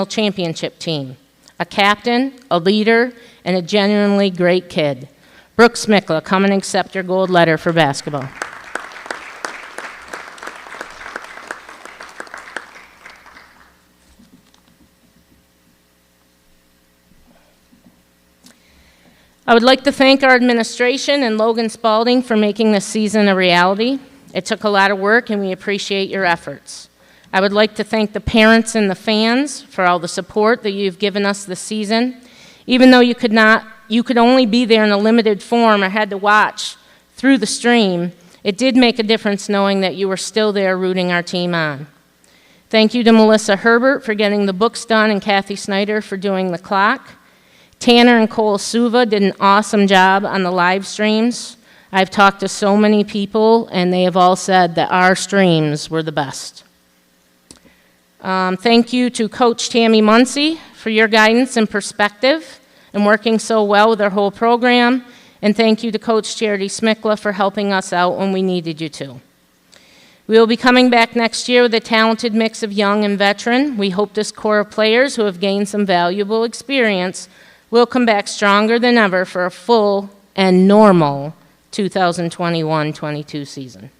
championship team, a captain, a leader, and a genuinely great kid. Brooke Smikla, come and accept your gold letter for basketball. I would like to thank our administration and Logan Spaulding for making this season a reality. It took a lot of work, and we appreciate your efforts. I would like to thank the parents and the fans for all the support that you've given us this season. Even though you could only be there in a limited form or had to watch through the stream, it did make a difference knowing that you were still there rooting our team on. Thank you to Melissa Herbert for getting the books done and Kathy Snyder for doing the clock. Tanner and Cole Suva did an awesome job on the live streams. I've talked to so many people, and they have all said that our streams were the best. Thank you to Coach Tammy Muncie for your guidance and perspective and working so well with our whole program. And thank you to Coach Charity Smikla for helping us out when we needed you to. We will be coming back next year with a talented mix of young and veteran. We hope this core of players who have gained some valuable experience will come back stronger than ever for a full and normal 2021-22 season.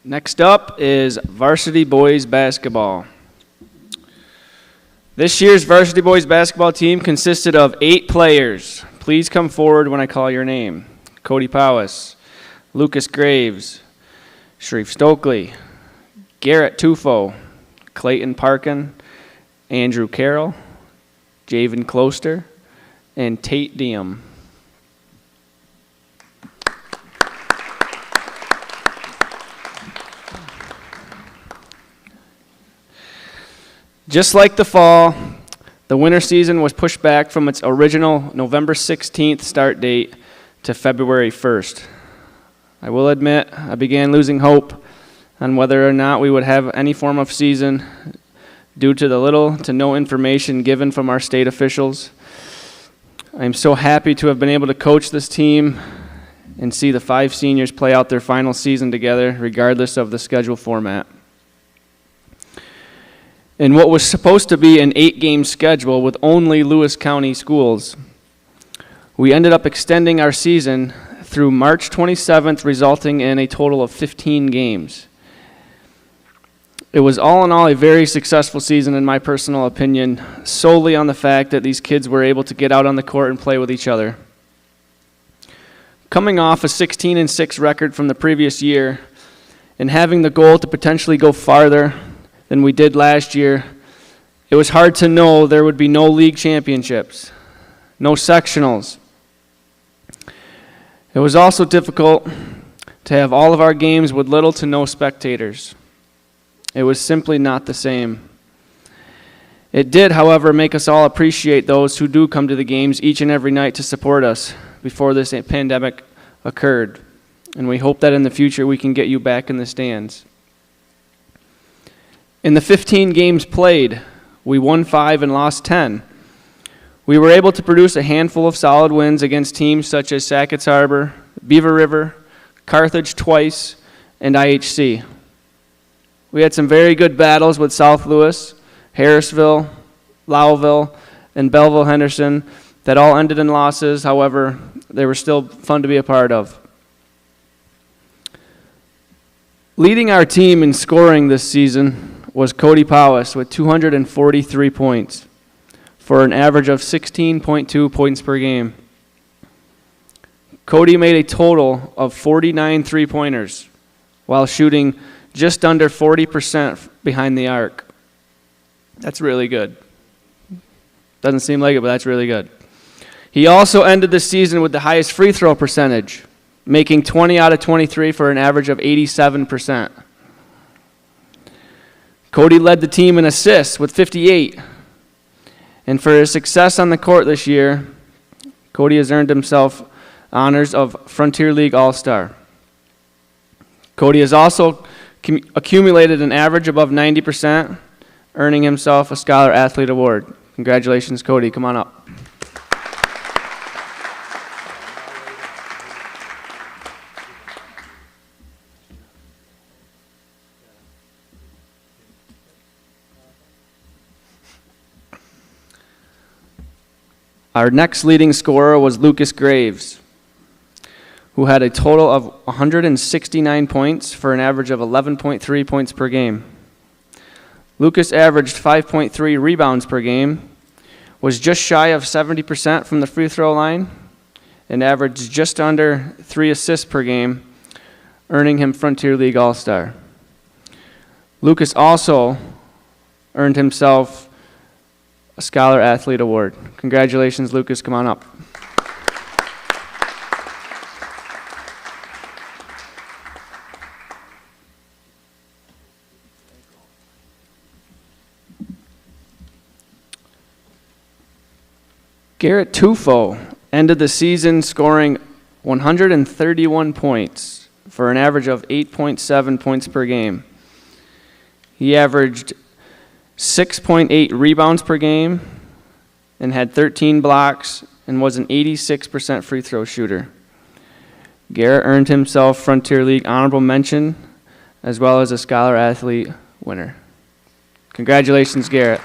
Next up is varsity boys basketball. This year's varsity boys basketball team consisted of 8 players. Please come forward when I call your name. Cody Palace, Lucas Graves, Sharif Stokely, Garrett Tufo, Clayton Parkin, Andrew Carroll, Javen Closter, and Tate Diem. Just like the fall, the winter season was pushed back from its original November 16th start date to February 1st. I will admit, I began losing hope on whether or not we would have any form of season due to the little to no information given from our state officials. I'm so happy to have been able to coach this team and see the 5 seniors play out their final season together, regardless of the schedule format. In what was supposed to be an 8-game schedule with only Lewis County schools, we ended up extending our season through March 27th, resulting in a total of 15 games. It was all in all a very successful season in my personal opinion, solely on the fact that these kids were able to get out on the court and play with each other. Coming off a 16-6 record from the previous year and having the goal to potentially go farther than we did last year, it was hard to know there would be no league championships, no sectionals. It was also difficult to have all of our games with little to no spectators. It was simply not the same. It did, however, make us all appreciate those who do come to the games each and every night to support us before this pandemic occurred. And we hope that in the future we can get you back in the stands. In the 15 games played, we won 5 and lost 10. We were able to produce a handful of solid wins against teams such as Sackett's Harbor, Beaver River, Carthage twice, and IHC. We had some very good battles with South Louis, Harrisville, Lowville, and Belleville Henderson that all ended in losses. However, they were still fun to be a part of. Leading our team in scoring this season was Cody Palace with 243 points for an average of 16.2 points per game. Cody made a total of 49 three-pointers while shooting just under 40% behind the arc. That's really good. Doesn't seem like it, but that's really good. He also ended the season with the highest free throw percentage, making 20 out of 23 for an average of 87%. Cody led the team in assists with 58. And for his success on the court this year, Cody has earned himself honors of Frontier League All-Star. Cody has also accumulated an average above 90%, earning himself a Scholar Athlete Award. Congratulations, Cody. Come on up. Our next leading scorer was Lucas Graves, who had a total of 169 points for an average of 11.3 points per game. Lucas averaged 5.3 rebounds per game, was just shy of 70% from the free throw line, and averaged just under 3 assists per game, earning him Frontier League All-Star. Lucas also earned himself a Scholar Athlete Award. Congratulations, Lucas. Come on up. Garrett Tufo ended the season scoring 131 points for an average of 8.7 points per game. He averaged 6.8 rebounds per game and had 13 blocks and was an 86% free throw shooter. Garrett earned himself Frontier League honorable mention as well as a Scholar Athlete winner. Congratulations, Garrett.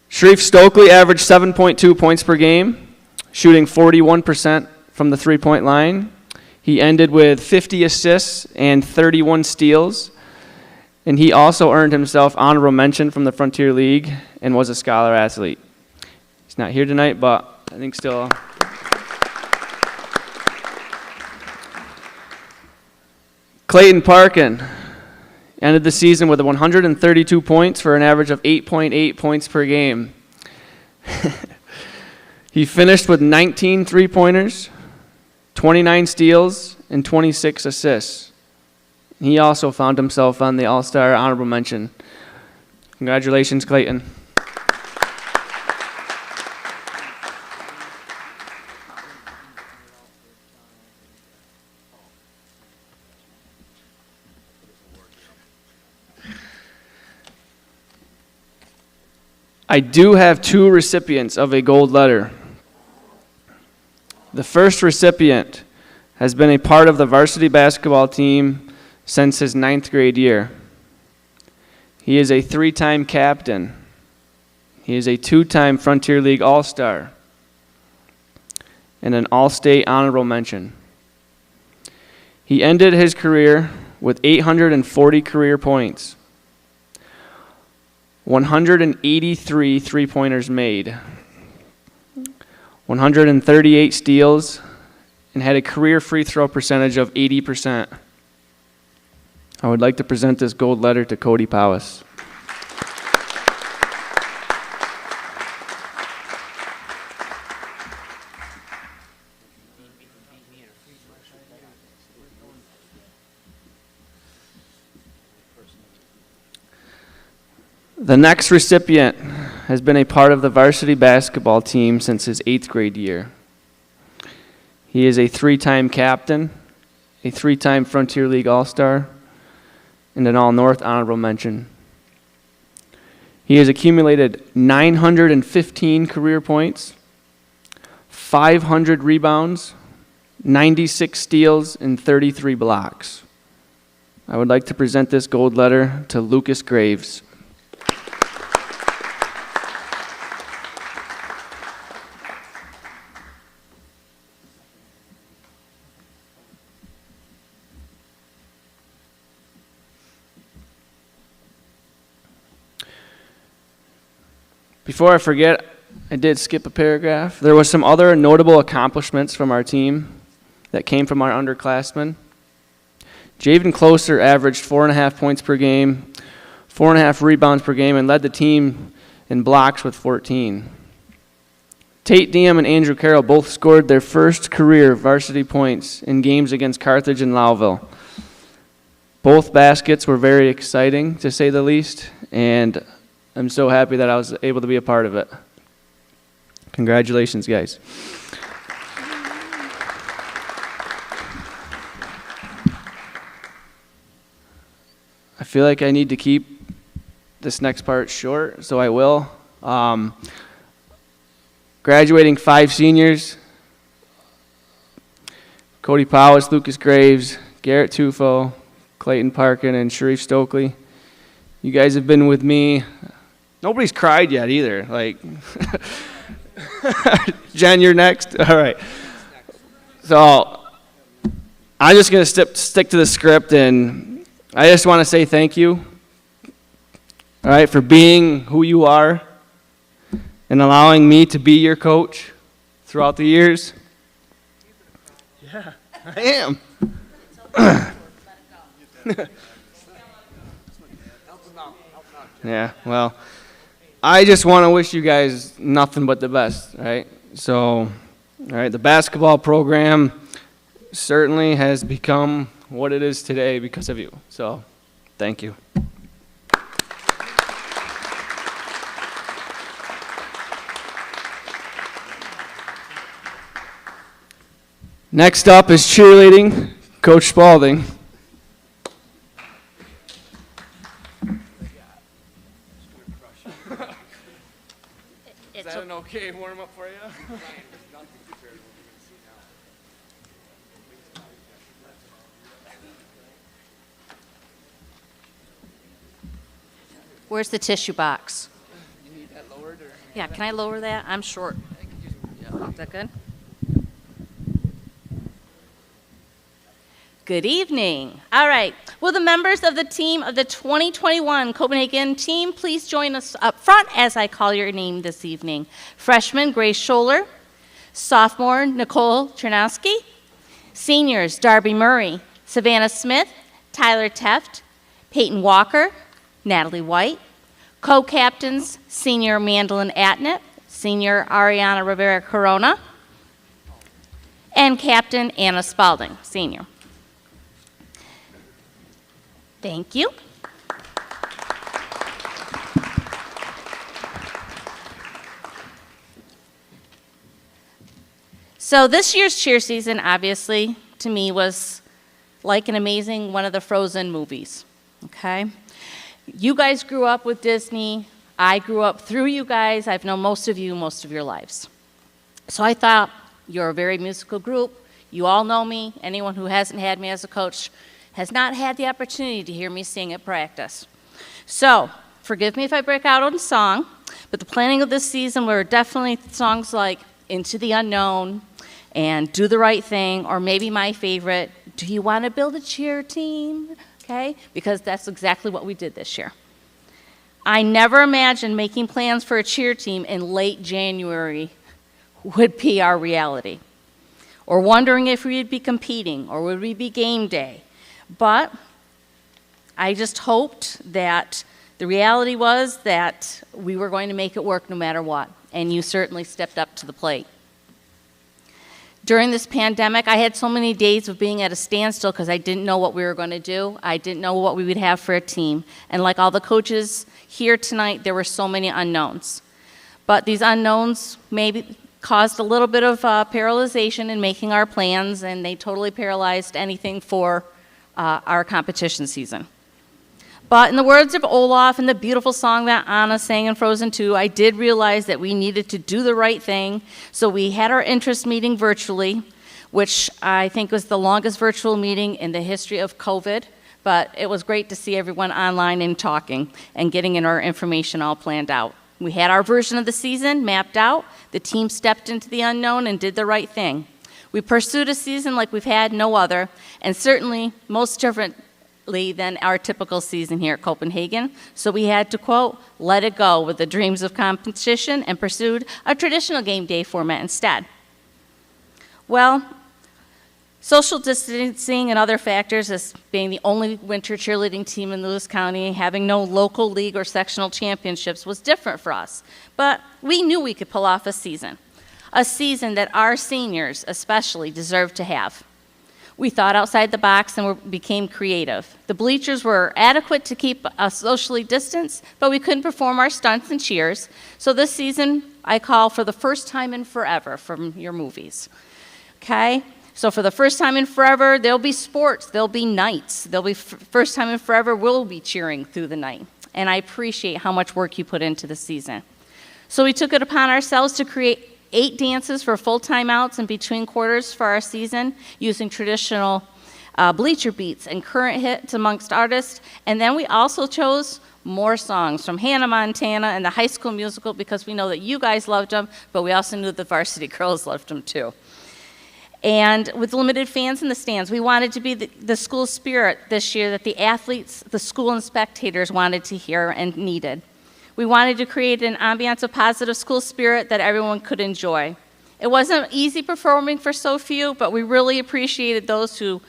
Sharif Stokely averaged 7.2 points per game, shooting 41% from the three-point line. He ended with 50 assists and 31 steals, and he also earned himself honorable mention from the Frontier League and was a Scholar Athlete. He's not here tonight, but I think still. Clayton Parkin ended the season with 132 points for an average of 8.8 points per game. He finished with 19 three-pointers, 29 steals, and 26 assists. He also found himself on the All-Star honorable mention. Congratulations, Clayton. I do have two recipients of a gold letter. The first recipient has been a part of the varsity basketball team since his 9th grade year. He is a 3-time captain. He is a 2-time Frontier League All-Star and an All-State honorable mention. He ended his career with 840 career points, 183 three-pointers made, 138 steals, and had a career free throw percentage of 80%. I would like to present this gold letter to Cody Palace. The next recipient has been a part of the varsity basketball team since his 8th grade year. He is a 3-time captain, a 3-time Frontier League All-Star, and an All-North honorable mention. He has accumulated 915 career points, 500 rebounds, 96 steals, and 33 blocks. I would like to present this gold letter to Lucas Graves. Before I forget, I did skip a paragraph. There was some other notable accomplishments from our team that came from our underclassmen. Javen Closer averaged 4.5 points per game, 4.5 rebounds per game, and led the team in blocks with 14. Tate Diem and Andrew Carroll both scored their first career varsity points in games against Carthage and Lowville. Both baskets were very exciting, to say the least, and I'm so happy that I was able to be a part of it. Congratulations, guys. I feel like I need to keep this next part short, so I will. Graduating 5 seniors: Cody Palace, Lucas Graves, Garrett Tufo, Clayton Parkin, and Sharif Stokely. You guys have been with me. Nobody's cried yet either. Like, Jen, you're next? All right. So I'm just going to stick to the script, and I just want to say thank you, all right, for being who you are and allowing me to be your coach throughout the years. Yeah, I am. Yeah, well, I just want to wish you guys nothing but the best, right? So, all right, the basketball program certainly has become what it is today because of you. So, thank you. Next up is cheerleading, Coach Spaulding. Is that an okay warm-up for you? Where's the tissue box? You need that lowered? Or? Yeah, can I lower that? I'm short. Is that good? Good evening. All right. Will the members of the team of the 2021 Copenhagen team please join us up front as I call your name this evening? Freshman Grace Scholler, sophomore Nicole Chernowski, seniors Darby Murray, Savannah Smith, Tyler Teft, Peyton Walker, Natalie White, co-captains senior Mandolin Atnett, senior Ariana Rivera Corona, and captain Anna Spalding, senior. Thank you. So this year's cheer season, obviously, to me was like an amazing one of the Frozen movies, okay? You guys grew up with Disney. I grew up through you guys. I've known most of you most of your lives. So I thought, you're a very musical group. You all know me. Anyone who hasn't had me as a coach has not had the opportunity to hear me sing at practice. So forgive me if I break out on song, but the planning of this season were definitely songs like Into the Unknown and Do the Right Thing, or maybe my favorite, Do You Want to Build a Cheer Team? Okay, because that's exactly what we did this year. I never imagined making plans for a cheer team in late January would be our reality, or wondering if we'd be competing, or would we be game day. But I just hoped that the reality was that we were going to make it work no matter what, and you certainly stepped up to the plate. During this pandemic, I had so many days of being at a standstill because I didn't know what we were going to do. I didn't know what we would have for a team. And like all the coaches here tonight, there were so many unknowns. But these unknowns maybe caused a little bit of paralyzation in making our plans, and they totally paralyzed anything for our competition season. But in the words of Olaf and the beautiful song that Anna sang in Frozen 2, I did realize that we needed to do the right thing. So we had our interest meeting virtually, which I think was the longest virtual meeting in the history of COVID. But it was great to see everyone online and talking and getting in our information all planned out. We had our version of the season mapped out. The team stepped into the unknown and did the right thing. We pursued a season like we've had no other, and certainly most differently than our typical season here at Copenhagen. So we had to, quote, let it go with the dreams of competition and pursued a traditional game day format instead. Well, social distancing and other factors, as being the only winter cheerleading team in Lewis County, having no local league or sectional championships was different for us. But we knew we could pull off a season that our seniors especially deserved to have. We thought outside the box and became creative. The bleachers were adequate to keep us socially distanced, but we couldn't perform our stunts and cheers. So this season, I call for the first time in forever from your movies. Okay? So for the first time in forever, there'll be sports, there'll be nights. There'll be first time in forever, we'll be cheering through the night. And I appreciate how much work you put into the season. So we took it upon ourselves to create 8 dances for full timeouts and between quarters for our season, using traditional bleacher beats and current hits amongst artists. And then we also chose more songs from Hannah Montana and the High School Musical, because we know that you guys loved them, but we also knew the Varsity girls loved them too. And with limited fans in the stands, we wanted to be the school spirit this year that the athletes, the school, and spectators wanted to hear and needed. We wanted to create an ambiance of positive school spirit that everyone could enjoy. It wasn't easy performing for so few, but we really appreciated those who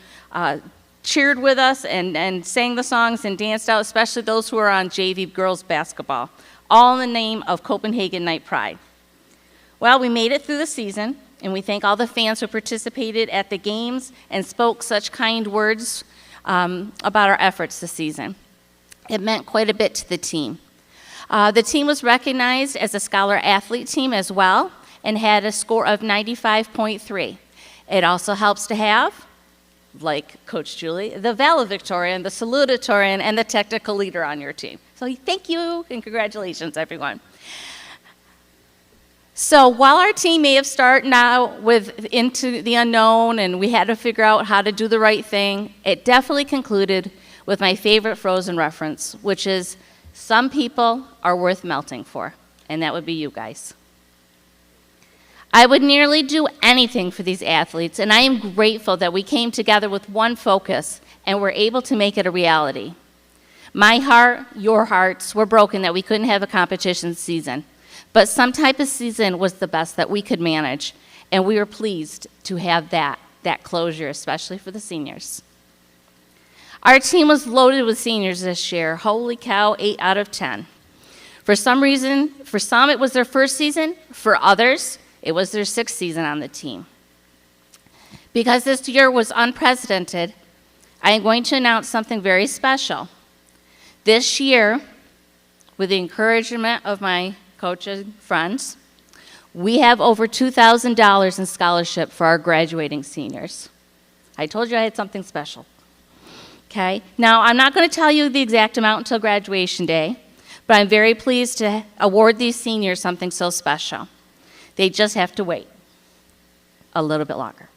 cheered with us and sang the songs and danced out, especially those who were on JV girls basketball, all in the name of Copenhagen Night Pride. Well, we made it through the season, and we thank all the fans who participated at the games and spoke such kind words about our efforts this season. It meant quite a bit to the team. The team was recognized as a Scholar Athlete team as well and had a score of 95.3. It also helps to have, like Coach Julie, the valedictorian, the salutatorian, and the technical leader on your team. So thank you and congratulations, everyone. So while our team may have started out with Into the Unknown and we had to figure out how to do the right thing, it definitely concluded with my favorite Frozen reference, which is, some people are worth melting for, and that would be you guys. I would nearly do anything for these athletes, and I am grateful that we came together with one focus and were able to make it a reality. My heart, your hearts were broken that we couldn't have a competition season, but some type of season was the best that we could manage, and we were pleased to have that closure, especially for the seniors. Our team was loaded with seniors this year. Holy cow, 8 out of 10. For some reason, for some it was their first season. For others, it was their 6th season on the team. Because this year was unprecedented, I am going to announce something very special. This year, with the encouragement of my coach and friends, We have over $2,000 in scholarship for our graduating seniors. I told you I had something special. Okay, now I'm not going to tell you the exact amount until graduation day, but I'm very pleased to award these seniors something so special. They just have to wait a little bit longer.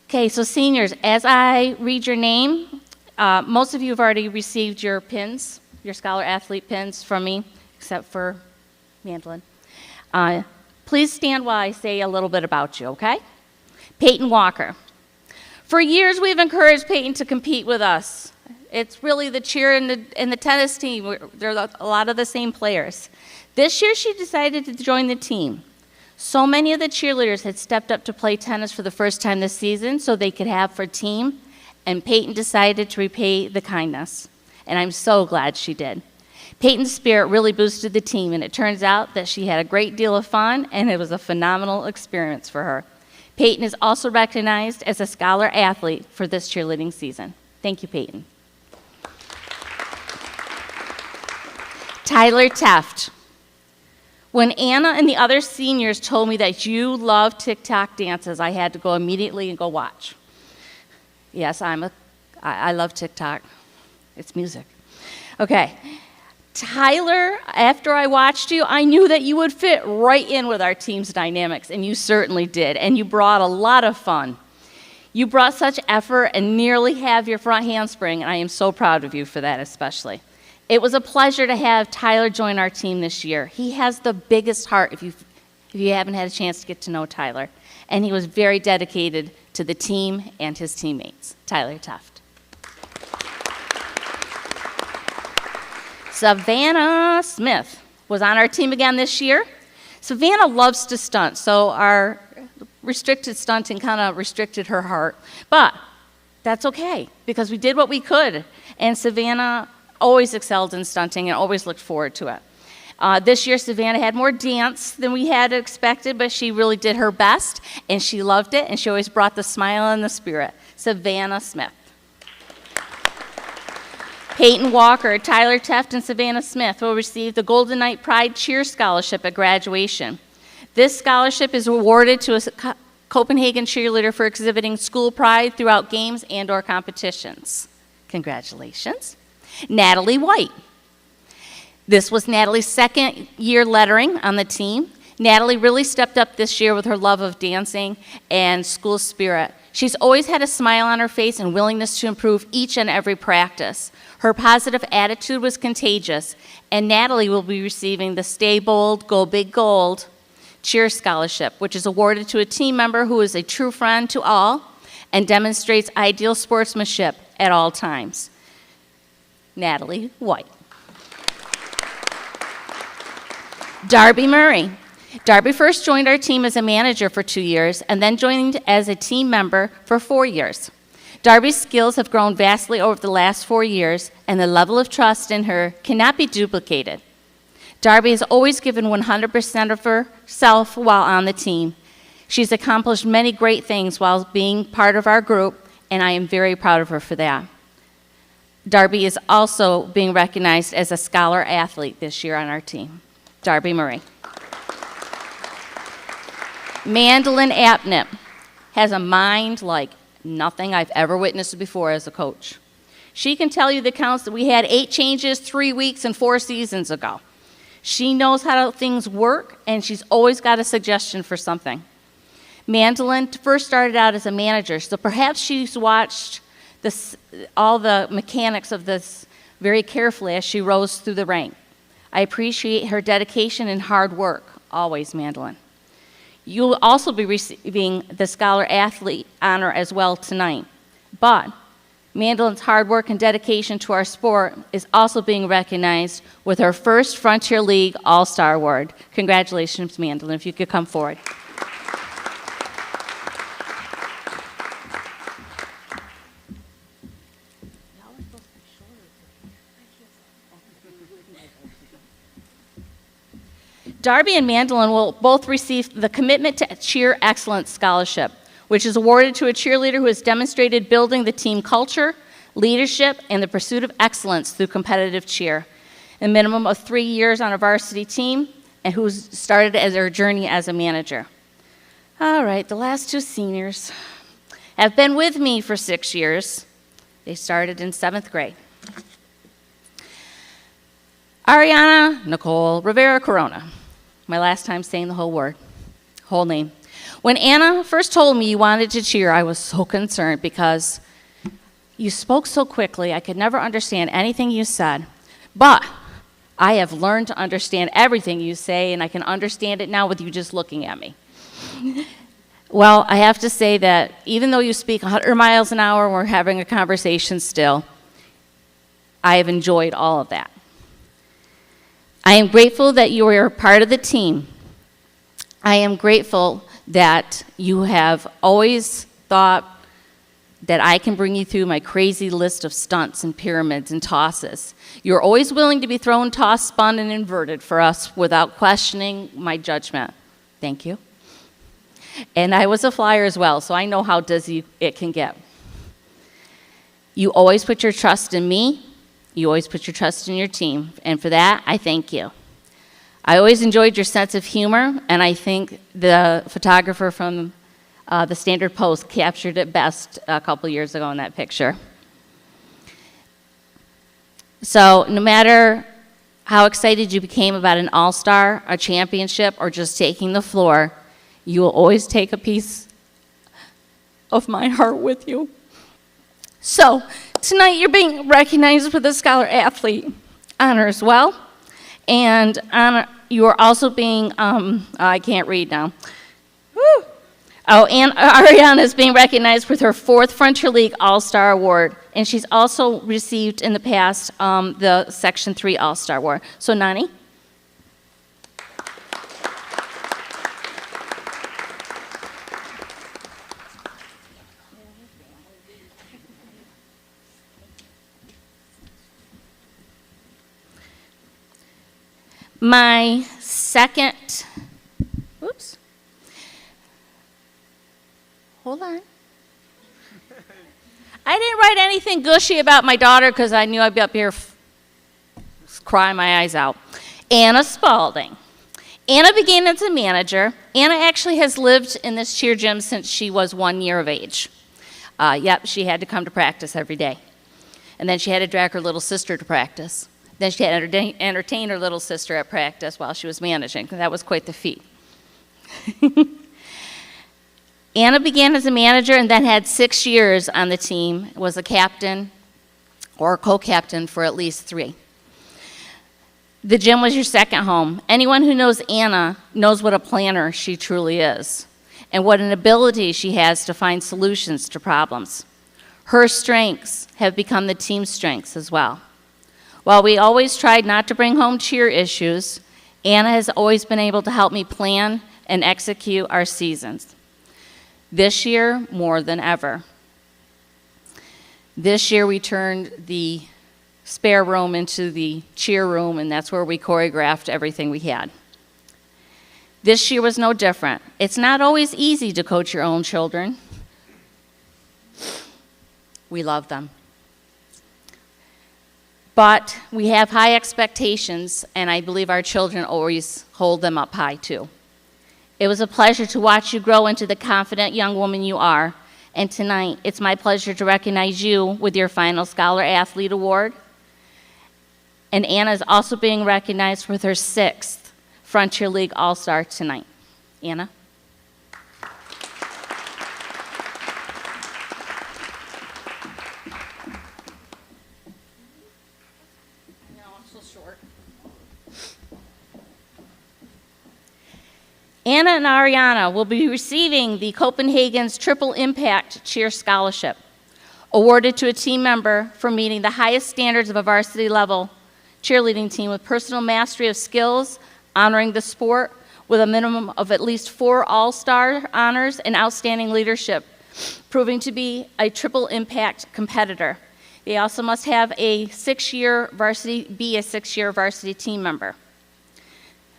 Okay, so seniors, as I read your name, most of you have already received your pins, your Scholar Athlete pins from me, except for Mandolin. Please stand while I say a little bit about you, okay? Peyton Walker. For years, we've encouraged Peyton to compete with us. It's really the cheer and the tennis team. They're a lot of the same players. This year, she decided to join the team. So many of the cheerleaders had stepped up to play tennis for the first time this season so they could have for team, and Peyton decided to repay the kindness. And I'm so glad she did. Peyton's spirit really boosted the team, and it turns out that she had a great deal of fun, and it was a phenomenal experience for her. Peyton is also recognized as a Scholar Athlete for this cheerleading season. Thank you, Peyton. Tyler Teft. When Anna and the other seniors told me that you love TikTok dances, I had to go immediately and go watch. Yes, I love TikTok. It's music. Okay. Tyler, after I watched you, I knew that you would fit right in with our team's dynamics, and you certainly did, and you brought a lot of fun. You brought such effort and nearly have your front handspring, and I am so proud of you for that especially. It was a pleasure to have Tyler join our team this year. He has the biggest heart if you haven't had a chance to get to know Tyler, and he was very dedicated to the team and his teammates. Tyler Teft. Savannah Smith was on our team again this year. Savannah loves to stunt, so our restricted stunting kind of restricted her heart. But that's okay, because we did what we could, and Savannah always excelled in stunting and always looked forward to it. This year, Savannah had more dance than we had expected, but she really did her best, and she loved it, and she always brought the smile and the spirit. Savannah Smith. Peyton Walker, Tyler Teft, and Savannah Smith will receive the Golden Knight Pride Cheer Scholarship at graduation. This scholarship is awarded to a Copenhagen cheerleader for exhibiting school pride throughout games and/or competitions. Congratulations. Natalie White. This was Natalie's second year lettering on the team. Natalie really stepped up this year with her love of dancing and school spirit. She's always had a smile on her face and willingness to improve each and every practice. Her positive attitude was contagious, and Natalie will be receiving the Stay Bold, Go Big Gold Cheer Scholarship, which is awarded to a team member who is a true friend to all and demonstrates ideal sportsmanship at all times. Natalie White. Darby Murray. Darby first joined our team as a manager for 2 years and then joined as a team member for 4 years. Darby's skills have grown vastly over the last 4 years, and the level of trust in her cannot be duplicated. Darby has always given 100% of herself while on the team. She's accomplished many great things while being part of our group, and I am very proud of her for that. Darby is also being recognized as a Scholar Athlete this year on our team. Darby Murray. Mandolin Apnip has a mind like nothing I've ever witnessed before as a coach. She can tell you the counts that we had 8 changes 3 weeks and 4 seasons ago. She knows how things work, and she's always got a suggestion for something. Mandolin first started out as a manager, so perhaps she's watched all the mechanics of this very carefully as she rose through the rank. I appreciate her dedication and hard work, always, Mandolin. You'll also be receiving the Scholar Athlete honor as well tonight. But Mandolin's hard work and dedication to our sport is also being recognized with her first Frontier League All-Star Award. Congratulations, Mandolin, if you could come forward. Darby and Mandolin will both receive the Commitment to Cheer Excellence Scholarship, which is awarded to a cheerleader who has demonstrated building the team culture, leadership, and the pursuit of excellence through competitive cheer. A minimum of 3 years on a varsity team, and who started as their journey as a manager. All right, the last two seniors have been with me for 6 years. They started in 7th grade. Ariana, Nicole, Rivera, Corona. My last time saying the whole name. When Anna first told me you wanted to cheer, I was so concerned because you spoke so quickly, I could never understand anything you said. But I have learned to understand everything you say, and I can understand it now with you just looking at me. Well, I have to say that even though you speak 100 miles an hour and we're having a conversation still, I have enjoyed all of that. I am grateful that you are part of the team. I am grateful that you have always thought that I can bring you through my crazy list of stunts and pyramids and tosses. You're always willing to be thrown, tossed, spun, and inverted for us without questioning my judgment. Thank you. And I was a flyer as well, so I know how dizzy it can get. You always put your trust in me. You always put your trust in your team. And for that, I thank you. I always enjoyed your sense of humor, and I think the photographer from the Standard Post captured it best a couple years ago in that picture. So no matter how excited you became about an all-star, a championship, or just taking the floor, you will always take a piece of my heart with you. So tonight you're being recognized with a Scholar Athlete honor as well. And you are also being, I can't read now. Woo. Oh, and Ariana is being recognized with her 4th Frontier League All-Star Award. And she's also received in the past the Section 3 All-Star Award. So Nani? My second, oops, hold on. I didn't write anything gushy about my daughter because I knew I'd be up here crying my eyes out. Anna Spaulding. Anna began as a manager. Anna actually has lived in this cheer gym since she was 1 year of age. Yep, she had to come to practice every day. And then she had to drag her little sister to practice. Then she had to entertain her little sister at practice while she was managing. That was quite the feat. Anna began as a manager and then had 6 years on the team, was a captain or co-captain for at least 3. The gym was your second home. Anyone who knows Anna knows what a planner she truly is and what an ability she has to find solutions to problems. Her strengths have become the team's strengths as well. While we always tried not to bring home cheer issues, Anna has always been able to help me plan and execute our seasons. This year, more than ever. This year, we turned the spare room into the cheer room, and that's where we choreographed everything we had. This year was no different. It's not always easy to coach your own children. We love them. But we have high expectations, and I believe our children always hold them up high, too. It was a pleasure to watch you grow into the confident young woman you are, and tonight it's my pleasure to recognize you with your final Scholar Athlete Award. And Anna is also being recognized with her 6th Frontier League All-Star tonight. Anna? Anna and Ariana will be receiving the Copenhagen's Triple Impact Cheer Scholarship, awarded to a team member for meeting the highest standards of a varsity level cheerleading team with personal mastery of skills, honoring the sport with a minimum of at least 4 all-star honors and outstanding leadership, proving to be a triple impact competitor. They also must have a 6-year varsity team member.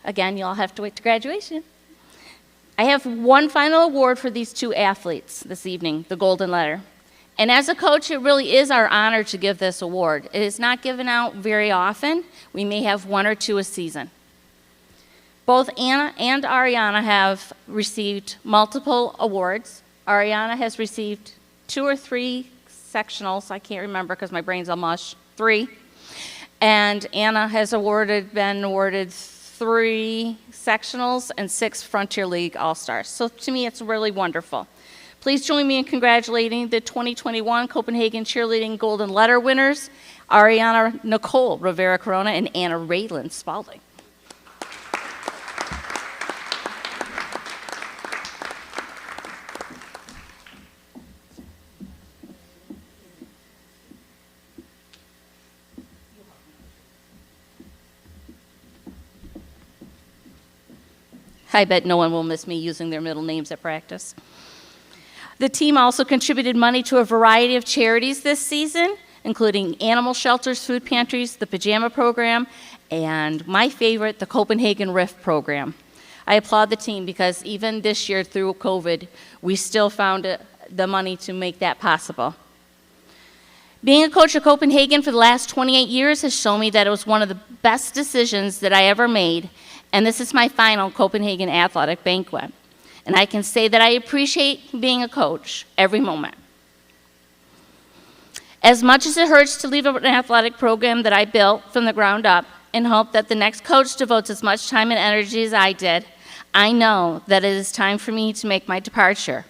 Again, you all have to wait to graduation. I have one final award for these 2 athletes this evening, the Golden Letter. And as a coach, it really is our honor to give this award. It is not given out very often. We may have 1 or 2 a season. Both Anna and Ariana have received multiple awards. Ariana has received 2 or 3 sectionals. I can't remember because my brain's all mush. 3. And Anna has been awarded 3 sectionals and 6 Frontier League All-Stars. So to me, it's really wonderful. Please join me in congratulating the 2021 Copenhagen Cheerleading Golden Letter winners, Ariana Nicole Rivera Corona and Anna Raylan Spalding. I bet no one will miss me using their middle names at practice. The team also contributed money to a variety of charities this season, including animal shelters, food pantries, the pajama program, and my favorite, the Copenhagen Rift program. I applaud the team because even this year through COVID, we still found the money to make that possible. Being a coach at Copenhagen for the last 28 years has shown me that it was one of the best decisions that I ever made, and this is my final Copenhagen athletic banquet. And I can say that I appreciate being a coach every moment. As much as it hurts to leave an athletic program that I built from the ground up and hope that the next coach devotes as much time and energy as I did, I know that it is time for me to make my departure.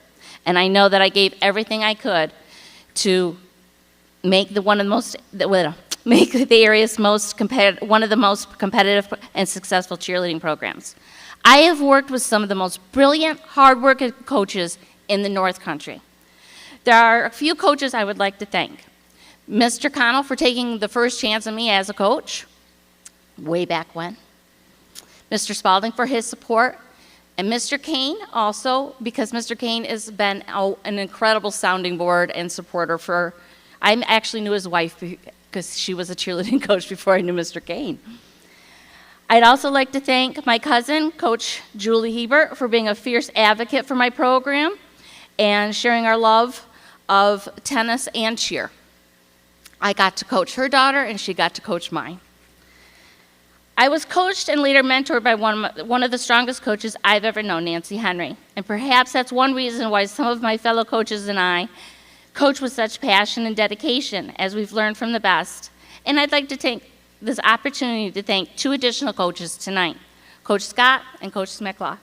And I know that I gave everything I could to make one of the area's one of the most competitive and successful cheerleading programs. I have worked with some of the most brilliant, hard-working coaches in the North Country. There are a few coaches I would like to thank. Mr. Connell for taking the first chance on me as a coach, way back when. Mr. Spaulding for his support. And Mr. Kane also, because Mr. Kane has been an incredible sounding board and supporter for, I actually knew his wife because she was a cheerleading coach before I knew Mr. Kane. I'd also like to thank my cousin, Coach Julie Hebert, for being a fierce advocate for my program and sharing our love of tennis and cheer. I got to coach her daughter, and she got to coach mine. I was coached and later mentored by one of the strongest coaches I've ever known, Nancy Henry. And perhaps that's one reason why some of my fellow coaches and I coach with such passion and dedication, as we've learned from the best. And I'd like to take this opportunity to thank 2 additional coaches tonight, Coach Scott and Coach Smiklaw.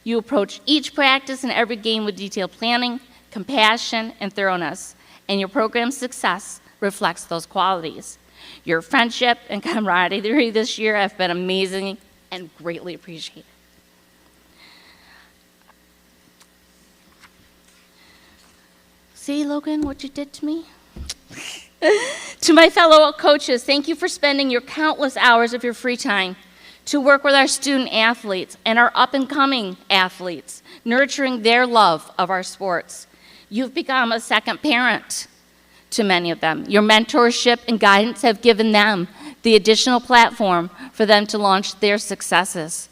You approach each practice and every game with detailed planning, compassion, and thoroughness, and your program's success reflects those qualities. Your friendship and camaraderie this year have been amazing and greatly appreciated. See, Logan, what you did to me? To my fellow coaches, thank you for spending your countless hours of your free time to work with our student athletes and our up-and-coming athletes, nurturing their love of our sports. You've become a second parent to many of them. Your mentorship and guidance have given them the additional platform for them to launch their successes.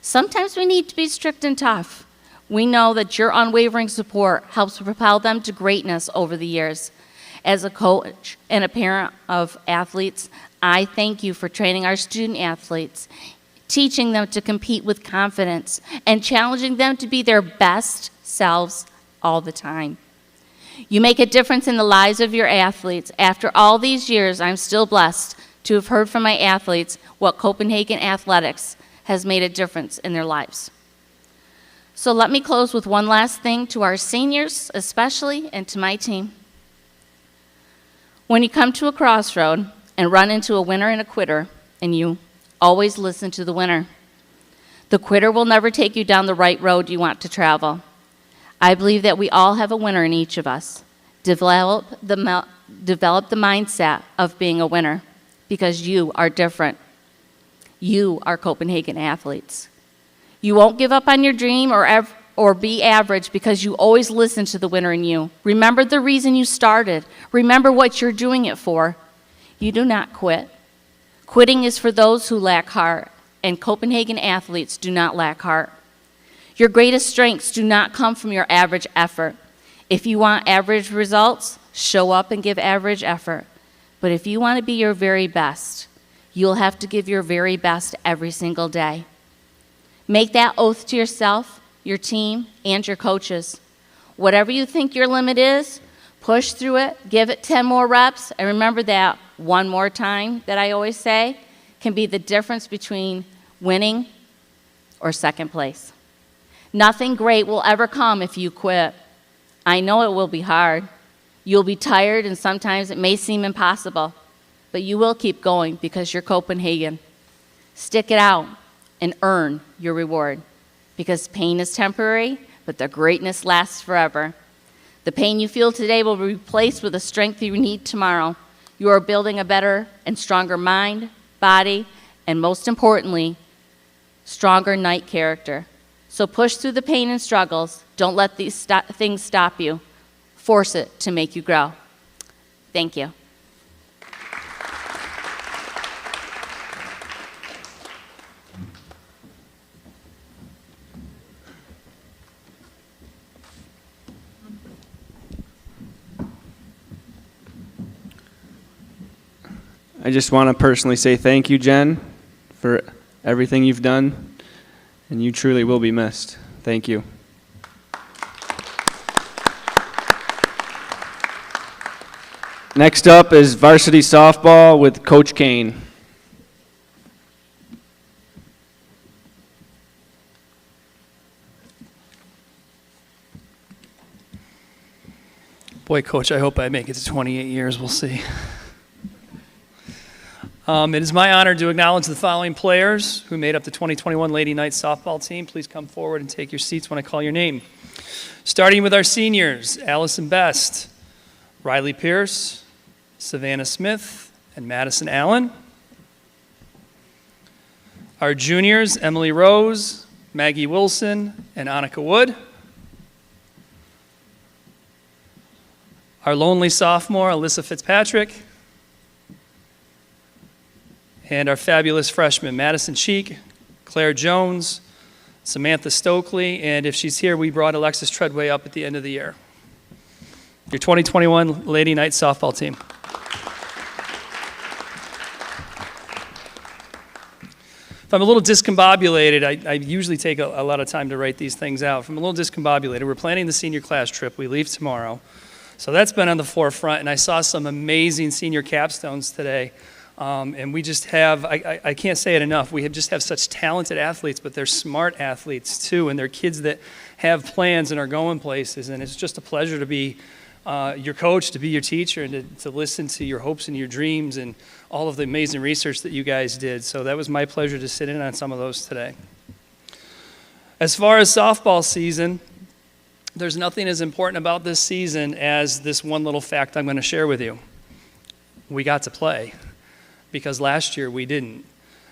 Sometimes we need to be strict and tough. We know that your unwavering support helps propel them to greatness over the years. As a coach and a parent of athletes, I thank you for training our student athletes, teaching them to compete with confidence, and challenging them to be their best selves all the time. You make a difference in the lives of your athletes. After all these years, I'm still blessed to have heard from my athletes what Copenhagen Athletics has made a difference in their lives. So let me close with one last thing to our seniors, especially, and to my team. When you come to a crossroad and run into a winner and a quitter, and you always listen to the winner. The quitter will never take you down the right road you want to travel. I believe that we all have a winner in each of us. Develop the mindset of being a winner because you are different. You are Copenhagen athletes. You won't give up on your dream or be average because you always listen to the winner in you. Remember the reason you started. Remember what you're doing it for. You do not quit. Quitting is for those who lack heart, and Copenhagen athletes do not lack heart. Your greatest strengths do not come from your average effort. If you want average results, show up and give average effort. But if you want to be your very best, you'll have to give your very best every single day. Make that oath to yourself, your team, and your coaches. Whatever you think your limit is, push through it, give it 10 more reps, and remember that one more time that I always say can be the difference between winning or second place. Nothing great will ever come if you quit. I know it will be hard. You'll be tired, and sometimes it may seem impossible, but you will keep going because you're Copenhagen. Stick it out and earn your reward, because pain is temporary, but the greatness lasts forever. The pain you feel today will be replaced with the strength you need tomorrow. You are building a better and stronger mind, body, and most importantly, stronger night character. So push through the pain and struggles. Don't let these things stop you. Force it to make you grow. Thank you. I just want to personally say thank you, Jen, for everything you've done, and you truly will be missed. Thank you. Next up is varsity softball with Coach Kane. Boy, Coach, I hope I make it to 28 years. We'll see. It is my honor to acknowledge the following players who made up the 2021 Lady Knights softball team. Please come forward and take your seats when I call your name. Starting with our seniors, Allison Bust, Riley Pierce, Savannah Smith, and Madison Allen. Our juniors, Emily Rose, Maggie Wilson, and Annika Wood. Our lonely sophomore, Alyssa Fitzpatrick. And our fabulous freshmen, Madison Cheek, Claire Jones, Samantha Stokely, and if she's here, we brought Alexis Treadway up at the end of the year. Your 2021 Lady Knights softball team. If I'm a little discombobulated, I usually take a lot of time to write these things out. If I'm a little discombobulated, we're planning the senior class trip. We leave tomorrow. So that's been on the forefront, and I saw some amazing senior capstones today. And we just have, I can't say it enough, we just have such talented athletes, but they're smart athletes too, and they're kids that have plans and are going places, and it's just a pleasure to be your coach, to be your teacher, and to listen to your hopes and your dreams and all of the amazing research that you guys did. So that was my pleasure to sit in on some of those today. As far as softball season, there's nothing as important about this season as this one little fact I'm going to share with you. We got to play. Because last year we didn't.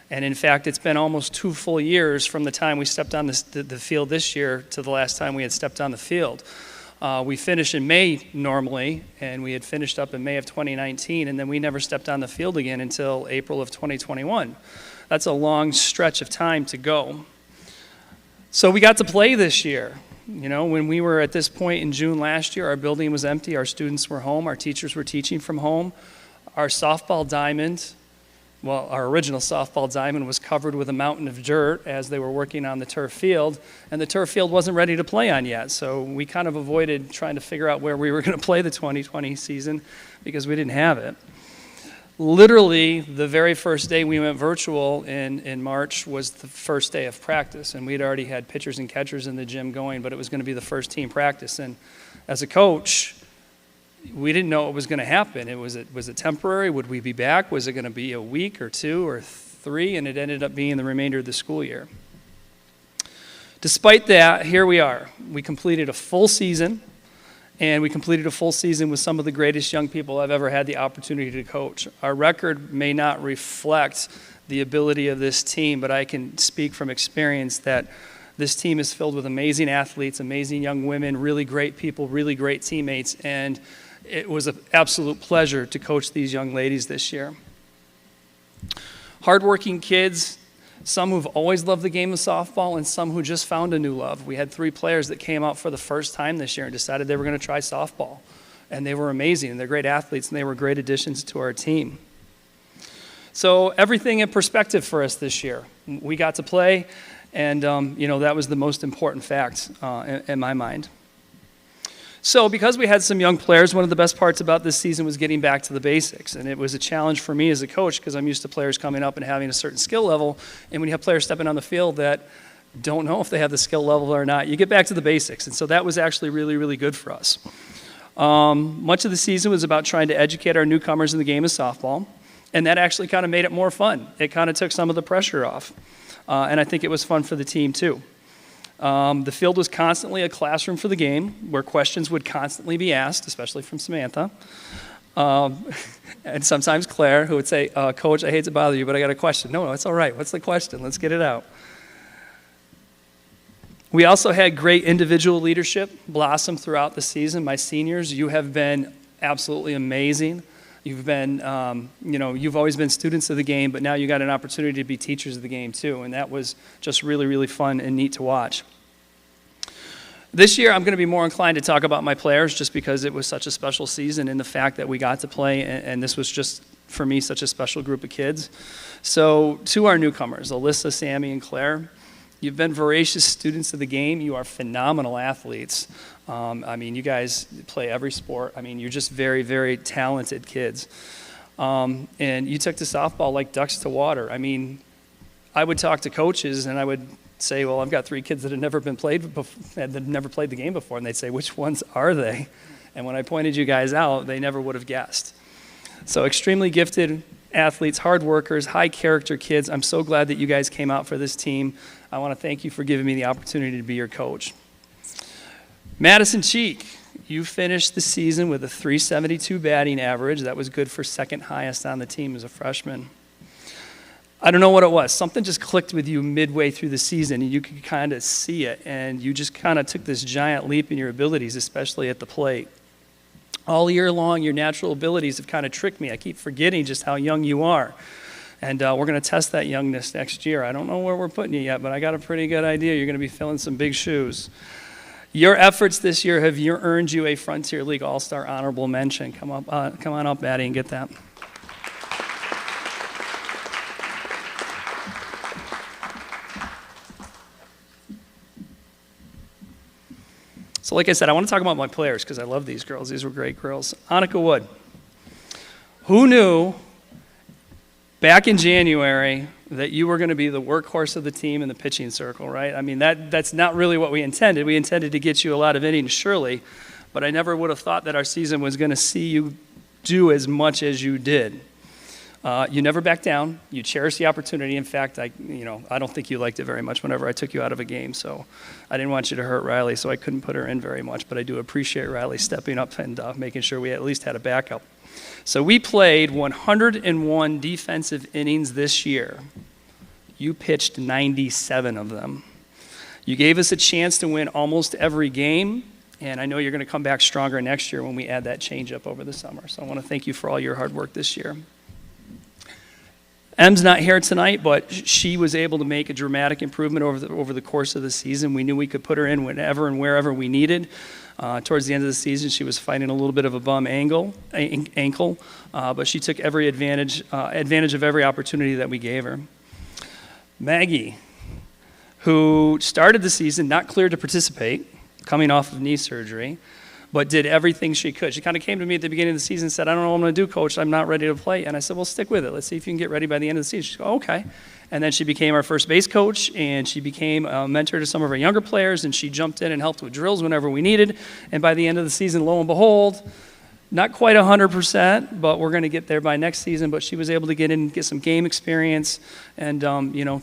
And in fact, it's been almost 2 full years from the time we stepped on the field this year to the last time we had stepped on the field. We finished in May normally, and we had finished up in May of 2019, and then we never stepped on the field again until April of 2021. That's a long stretch of time to go. So we got to play this year. You know, when we were at this point in June last year, our building was empty, our students were home, our teachers were teaching from home. Our softball diamond, well, our original softball diamond was covered with a mountain of dirt as they were working on the turf field, and the turf field wasn't ready to play on yet, so we kind of avoided trying to figure out where we were going to play the 2020 season because we didn't have it. Literally, the very first day we went virtual in March was the first day of practice, and we'd already had pitchers and catchers in the gym going, but it was going to be the first team practice, and as a coach, we didn't know what was going to happen. Was it temporary? Would we be back? Was it going to be a week or 2 or 3? And it ended up being the remainder of the school year. Despite that, here we are. We completed a full season, and we completed a full season with some of the greatest young people I've ever had the opportunity to coach. Our record may not reflect the ability of this team, but I can speak from experience that this team is filled with amazing athletes, amazing young women, really great people, really great teammates, and it was an absolute pleasure to coach these young ladies this year. Hardworking kids, some who've always loved the game of softball and some who just found a new love. We had 3 players that came out for the first time this year and decided they were going to try softball. And they were amazing, and they're great athletes, and they were great additions to our team. So everything in perspective for us this year. We got to play, And, that was the most important fact in my mind. So because we had some young players, one of the best parts about this season was getting back to the basics. And it was a challenge for me as a coach because I'm used to players coming up and having a certain skill level. And when you have players stepping on the field that don't know if they have the skill level or not, you get back to the basics. And so that was actually really, really good for us. Much of the season was about trying to educate our newcomers in the game of softball. And that actually kind of made it more fun. It kind of took some of the pressure off. And I think it was fun for the team too. The field was constantly a classroom for the game where questions would constantly be asked, especially from Samantha. And sometimes Claire, who would say, Coach, I hate to bother you, but I got a question. No, it's all right. What's the question? Let's get it out. We also had great individual leadership blossom throughout the season. My seniors, you have been absolutely amazing. You've been, you've always been students of the game, but now you got an opportunity to be teachers of the game too, and that was just really, really fun and neat to watch. This year, I'm going to be more inclined to talk about my players just because it was such a special season and the fact that we got to play, and this was just, for me, such a special group of kids. So to our newcomers, Alyssa, Sammy, and Claire, you've been voracious students of the game. You are phenomenal athletes. You guys play every sport. You're just very, very talented kids. And you took to softball like ducks to water. I would talk to coaches and I would say, well, I've got 3 kids that have never played the game before, and they'd say, which ones are they? And when I pointed you guys out, they never would have guessed. So extremely gifted athletes, hard workers, high character kids. I'm so glad that you guys came out for this team. I want to thank you for giving me the opportunity to be your coach. Madison Cheek, you finished the season with a .372 batting average. That was good for second highest on the team as a freshman. I don't know what it was. Something just clicked with you midway through the season, and you could kind of see it, and you just kind of took this giant leap in your abilities, especially at the plate. All year long, your natural abilities have kind of tricked me. I keep forgetting just how young you are. And we're going to test that youngness next year. I don't know where we're putting you yet, but I got a pretty good idea. You're going to be filling some big shoes. Your efforts this year have earned you a Frontier League All-Star honorable mention. Come on up, Maddie, and get that. So like I said, I want to talk about my players because I love these girls. These were great girls. Annika Wood. Who knew back in January that you were going to be the workhorse of the team in the pitching circle, right? That's not really what we intended. We intended to get you a lot of innings, surely, but I never would have thought that our season was going to see you do as much as you did. You never backed down. You cherished the opportunity. In fact, I don't think you liked it very much whenever I took you out of a game, so I didn't want you to hurt Riley, so I couldn't put her in very much, but I do appreciate Riley stepping up and making sure we at least had a backup. So we played 101 defensive innings this year. You pitched 97 of them. You gave us a chance to win almost every game, and I know you're going to come back stronger next year when we add that changeup over the summer. So I want to thank you for all your hard work this year. Em's not here tonight, but she was able to make a dramatic improvement over the course of the season. We knew we could put her in whenever and wherever we needed. Towards the end of the season, she was fighting a little bit of a bum ankle, but she took every advantage of every opportunity that we gave her. Maggie, who started the season not cleared to participate, coming off of knee surgery, but did everything she could. She kind of came to me at the beginning of the season and said, I don't know what I'm going to do, Coach. I'm not ready to play. And I said, well, stick with it. Let's see if you can get ready by the end of the season. She said, oh, okay. And then she became our first base coach, and she became a mentor to some of our younger players, and she jumped in and helped with drills whenever we needed. And by the end of the season, lo and behold, not quite 100%, but we're going to get there by next season. But she was able to get in and get some game experience and,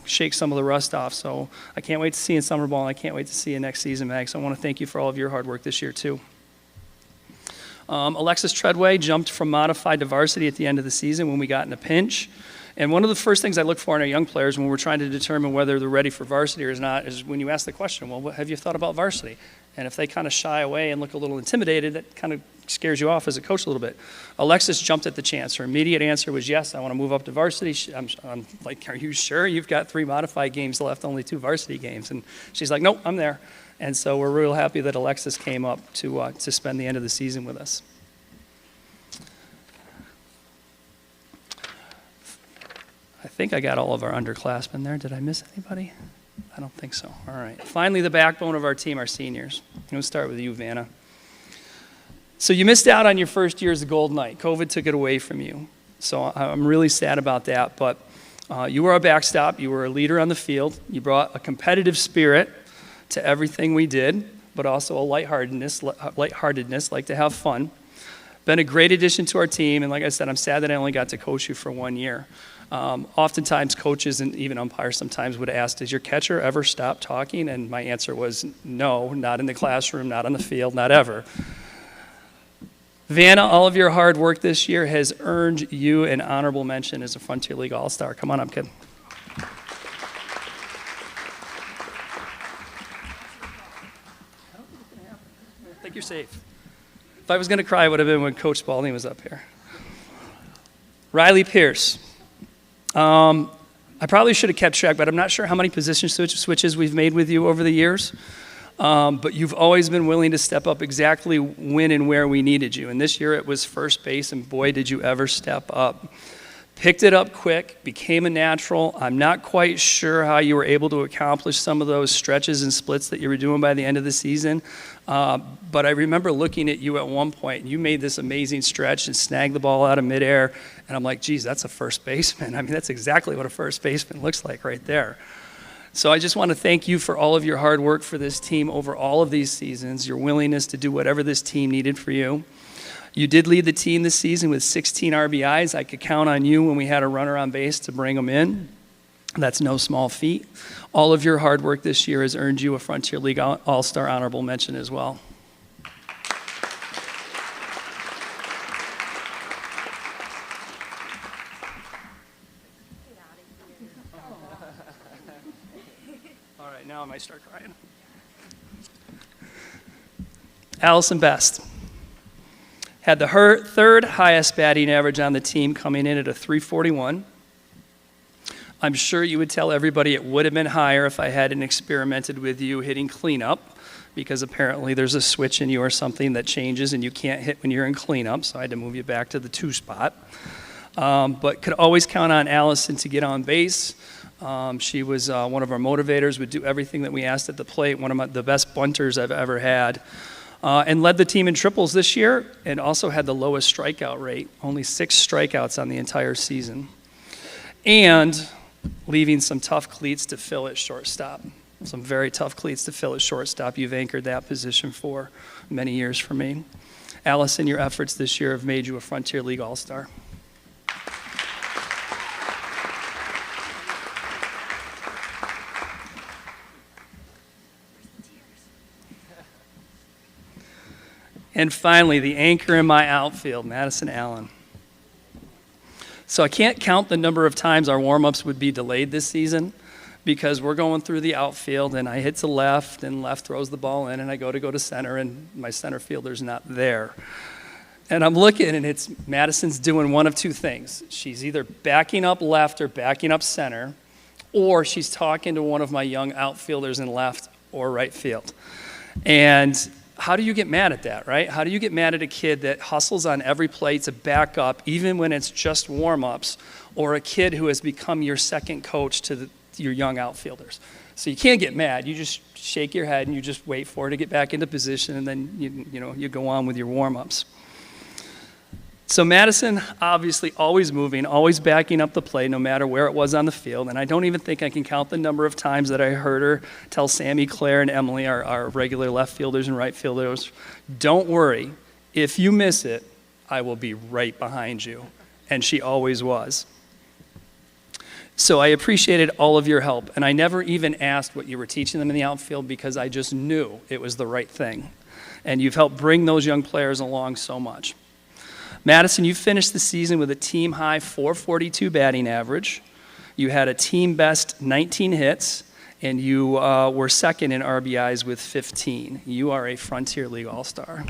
shake some of the rust off. So I can't wait to see you in summer ball, and I can't wait to see you next season, Mag. So I want to thank you for all of your hard work this year, too. Alexis Treadway jumped from modified to varsity at the end of the season when we got in a pinch. And one of the first things I look for in our young players when we're trying to determine whether they're ready for varsity or not is when you ask the question, well, have you thought about varsity? And if they kind of shy away and look a little intimidated, that kind of scares you off as a coach a little bit. Alexis jumped at the chance. Her immediate answer was, yes, I want to move up to varsity. I'm like, are you sure? You've got 3 modified games left, only 2 varsity games. And she's like, nope, I'm there. And so we're real happy that Alexis came up to spend the end of the season with us. I think I got all of our underclassmen there. Did I miss anybody? I don't think so. All right. Finally, the backbone of our team, our seniors. I'm going to start with you, Vanna. So you missed out on your first year as a Gold Knight. COVID took it away from you. So I'm really sad about that. But you were our backstop. You were a leader on the field. You brought a competitive spirit to everything we did, but also a lightheartedness, like to have fun. Been a great addition to our team. And like I said, I'm sad that I only got to coach you for 1 year. Oftentimes coaches and even umpires sometimes would ask, does your catcher ever stop talking? And my answer was no, not in the classroom, not on the field, not ever. Vanna, all of your hard work this year has earned you an honorable mention as a Frontier League All-Star. Come on up, kid. I think you're safe. If I was going to cry, it would have been when Coach Spaulding was up here. Riley Pierce. I probably should have kept track, but I'm not sure how many position switches we've made with you over the years. But you've always been willing to step up exactly when and where we needed you. And this year it was first base, and boy, did you ever step up. Picked it up quick, became a natural. I'm not quite sure how you were able to accomplish some of those stretches and splits that you were doing by the end of the season. But I remember looking at you at one point, and you made this amazing stretch and snagged the ball out of midair. And I'm like, geez, that's a first baseman. I mean, that's exactly what a first baseman looks like right there. So I just want to thank you for all of your hard work for this team over all of these seasons, your willingness to do whatever this team needed for you. You did lead the team this season with 16 RBIs. I could count on you when we had a runner on base to bring them in. That's no small feat. All of your hard work this year has earned you a Frontier League All-Star honorable mention as well. All right, now I might start crying. Allison Bust. Had the third highest batting average on the team, coming in at a .341. I'm sure you would tell everybody it would have been higher if I hadn't experimented with you hitting cleanup, because apparently there's a switch in you or something that changes and you can't hit when you're in cleanup, so I had to move you back to the 2 spot. But could always count on Allison to get on base. She was one of our motivators, would do everything that we asked at the plate, one of the best bunters I've ever had. And led the team in triples this year, and also had the lowest strikeout rate, only 6 strikeouts on the entire season. And leaving some tough cleats to fill at shortstop. Some very tough cleats to fill at shortstop. You've anchored that position for many years for me. Allison, your efforts this year have made you a Frontier League All-Star. And finally, the anchor in my outfield, Madison Allen. So I can't count the number of times our warm-ups would be delayed this season, because we're going through the outfield and I hit to left and left throws the ball in, and I go to center and my center fielder's not there. And I'm looking and it's Madison's doing one of 2 things. She's either backing up left or backing up center, or she's talking to one of my young outfielders in left or right field. And how do you get mad at that, right? How do you get mad at a kid that hustles on every play to back up, even when it's just warm-ups, or a kid who has become your second coach to your young outfielders? So you can't get mad. You just shake your head and you just wait for it to get back into position, and then you go on with your warm-ups. So Madison, obviously always moving, always backing up the play no matter where it was on the field. And I don't even think I can count the number of times that I heard her tell Sammy, Claire, and Emily, our regular left fielders and right fielders, don't worry, if you miss it, I will be right behind you. And she always was. So I appreciated all of your help. And I never even asked what you were teaching them in the outfield, because I just knew it was the right thing. And you've helped bring those young players along so much. Madison, you finished the season with a team-high .442 batting average. You had a team-best 19 hits, and you were second in RBIs with 15. You are a Frontier League All-Star.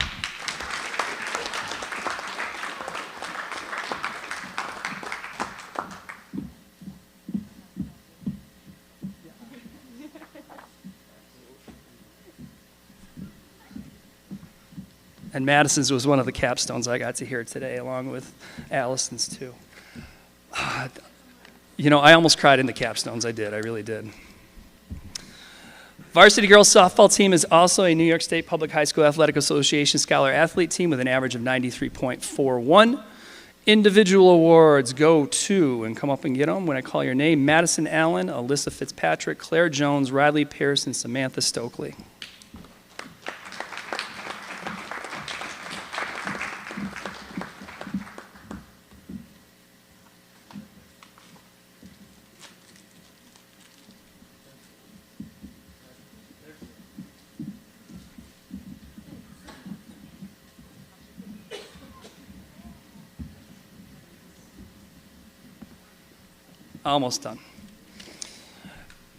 And Madison's was one of the capstones I got to hear today, along with Allison's too. I almost cried in the capstones. I did. I really did. Varsity girls softball team is also a New York State Public High School Athletic Association Scholar Athlete team with an average of 93.41. Individual awards go to, and come up and get them when I call your name, Madison Allen, Alyssa Fitzpatrick, Claire Jones, Riley Pierce, and Samantha Stokely. Almost done.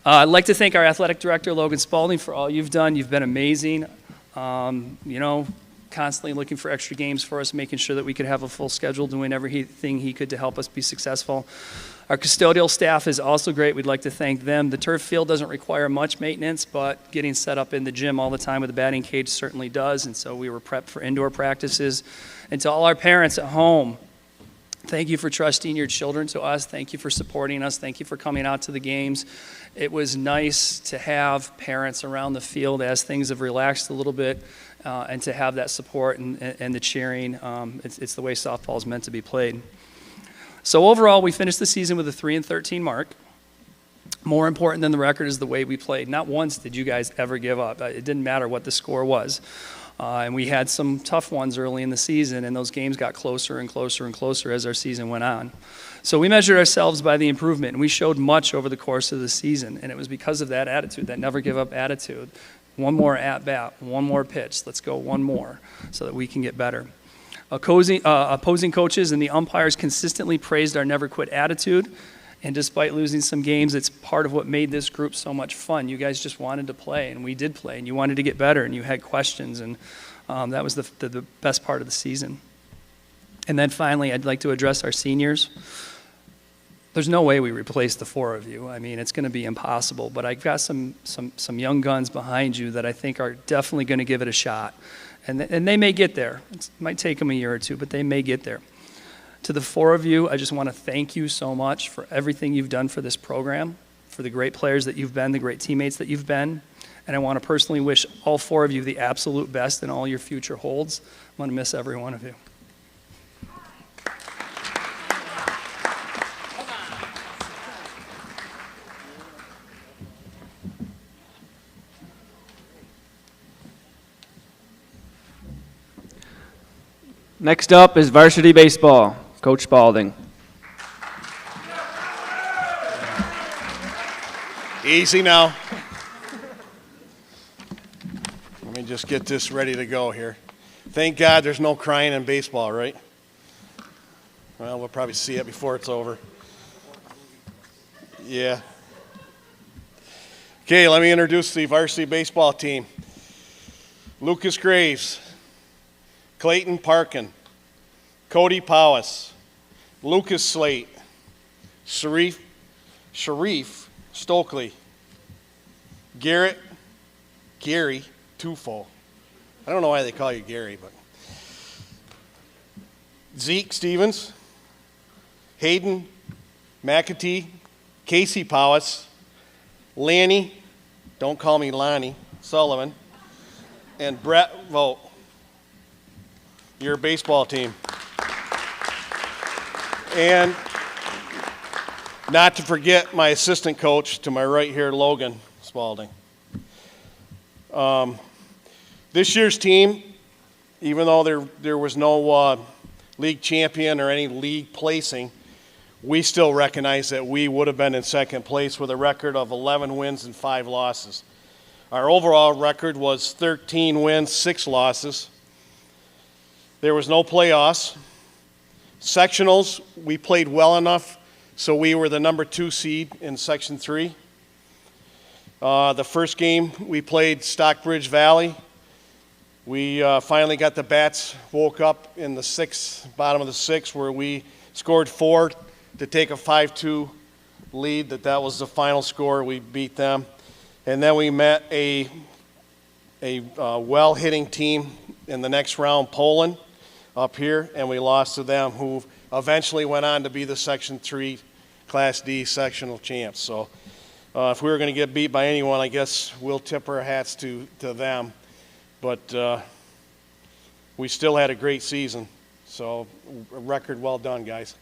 I'd like to thank our athletic director, Logan Spaulding, for all you've done. You've been amazing. Constantly looking for extra games for us, making sure that we could have a full schedule, doing everything he could to help us be successful. Our custodial staff is also great. We'd like to thank them. The turf field doesn't require much maintenance, but getting set up in the gym all the time with the batting cage certainly does, and so we were prepped for indoor practices. And to all our parents at home, thank you for trusting your children to us. Thank you for supporting us. Thank you for coming out to the games. It was nice to have parents around the field as things have relaxed a little bit, and to have that support and the cheering. It's the way softball is meant to be played. So overall, we finished the season with a 3-13 mark. More important than the record is the way we played. Not once did you guys ever give up. It didn't matter what the score was. And we had some tough ones early in the season, and those games got closer and closer and closer as our season went on. So we measured ourselves by the improvement, and we showed much over the course of the season, and it was because of that attitude, that never give up attitude. One more at-bat, one more pitch, let's go one more, so that we can get better. Opposing coaches and the umpires consistently praised our never-quit attitude, and despite losing some games, it's part of what made this group so much fun. You guys just wanted to play, and we did play, and you wanted to get better, and you had questions, and that was the best part of the season. And then finally, I'd like to address our seniors. There's no way we replace the four of you. I mean, it's going to be impossible, but I've got some young guns behind you that I think are definitely going to give it a shot, and they may get there. It might take them a year or two, but they may get there. To the four of you, I just want to thank you so much for everything you've done for this program, for the great players that you've been, the great teammates that you've been. And I want to personally wish all four of you the absolute best in all your future holds. I'm going to miss every one of you. Next up is varsity baseball. Coach Spalding. Easy now. Let me just get this ready to go here. Thank God there's no crying in baseball, right? Well, we'll probably see it before it's over. Yeah. Okay, let me introduce the varsity baseball team. Lucas Graves, Clayton Parkin, Cody Palace, Lucas Slate, Sharif Stokely, Gary Tufo. I don't know why they call you Gary, but Zeke Stevens, Hayden McAtee, Casey Palace, Lanny, don't call me Lonnie, Sullivan, and Brett Vogt. Your baseball team. And not to forget my assistant coach to my right here, Logan Spaulding. This year's team, even though there was no league champion or any league placing, we still recognize that we would have been in second place with a record of 11 wins and 5 losses. Our overall record was 13 wins, 6 losses. There was no playoffs. Sectionals, we played well enough, so we were the number 2 seed in Section 3. The first game, we played Stockbridge Valley. We finally got the bats woke up in the bottom of the 6th, where we scored 4 to take a 5-2 lead. That was the final score. We beat them. And then we met a well-hitting team in the next round, Poland, up here, and we lost to them, who eventually went on to be the Section 3 Class D sectional champs. So If we were going to get beat by anyone, I guess we'll tip our hats to them. But we still had a great season. So a record well done, guys.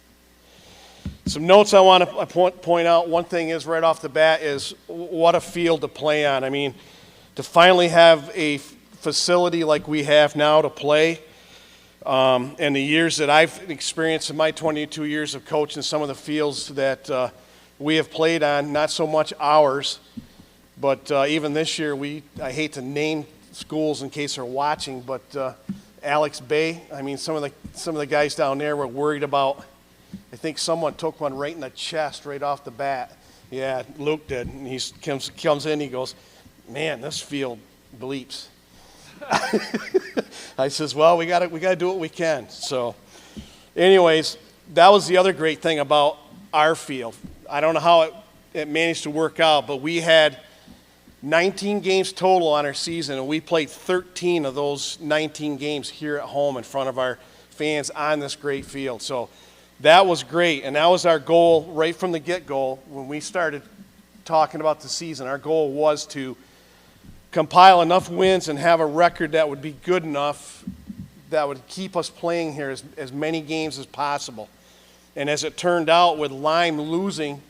Some notes I want to point out. One thing is right off the bat is what a field to play on. I mean, to finally have a facility like we have now to play, and the years that I've experienced in my 22 years of coaching, some of the fields that we have played on, not so much ours, but even this year, I hate to name schools in case they're watching, but Alex Bay, I mean, some of the guys down there were worried about, I think someone took one right in the chest right off the bat. Yeah, Luke did, and he comes in, he goes, man, this field bleeps. I says, well, we gotta do what we can. So, anyways, that was the other great thing about our field. I don't know how it managed to work out, but we had 19 games total on our season, and we played 13 of those 19 games here at home in front of our fans on this great field. So that was great, and that was our goal right from the get-go when we started talking about the season. Our goal was to compile enough wins and have a record that would be good enough that would keep us playing here as many games as possible. And as it turned out, with Lyme losing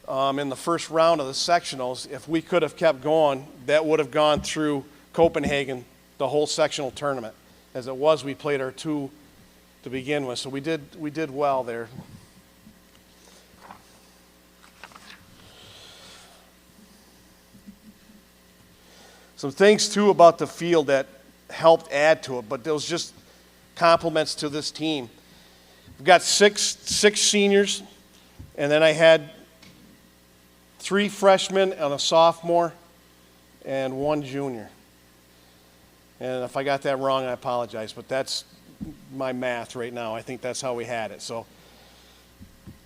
in the first round of the sectionals, if we could have kept going, that would have gone through Copenhagen, the whole sectional tournament. As it was, we played our two to begin with, so we did well there. Some things, too, about the field that helped add to it, but there was just compliments to this team. We've got six seniors, and then I had 3 freshmen and a sophomore and 1 junior. And if I got that wrong, I apologize, but that's my math right now. I think that's how we had it. So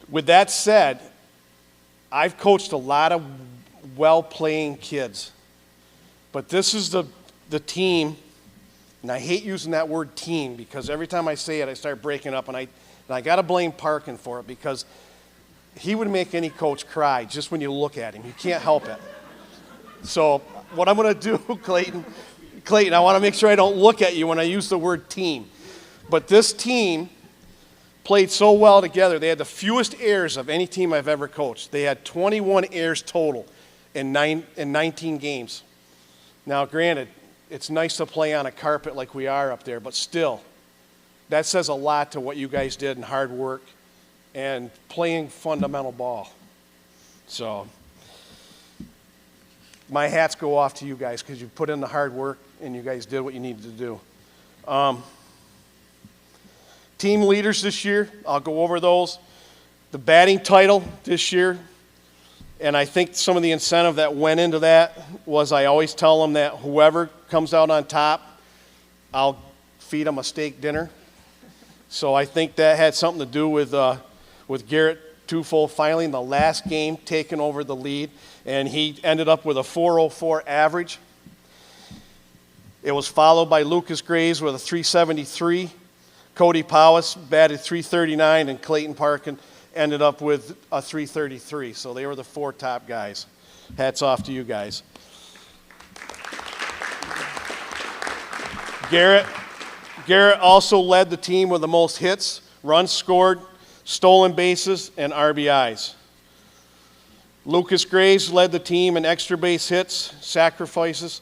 with that said, I've coached a lot of well-playing kids. But this is the team, and I hate using that word team because every time I say it, I start breaking up, and I got to blame Parkin for it because he would make any coach cry just when you look at him. You can't help it. So what I'm going to do, Clayton, I want to make sure I don't look at you when I use the word team. But this team played so well together. They had the fewest errors of any team I've ever coached. They had 21 errors total in 19 games. Now, granted, it's nice to play on a carpet like we are up there, but still, that says a lot to what you guys did in hard work and playing fundamental ball. So, my hats go off to you guys because you put in the hard work and you guys did what you needed to do. Team leaders this year, I'll go over those. The batting title this year, and I think some of the incentive that went into that was I always tell them that whoever comes out on top, I'll feed them a steak dinner. So I think that had something to do with Garrett Tufo finally in the last game taking over the lead, and he ended up with a 404 average. It was followed by Lucas Graves with a 373. Cody Palace batted 339, and Clayton Parkin ended up with a 333. So they were the 4 top guys. Hats off to you guys. Garrett also led the team with the most hits, runs scored, stolen bases, and RBIs. Lucas Graves led the team in extra base hits, sacrifices,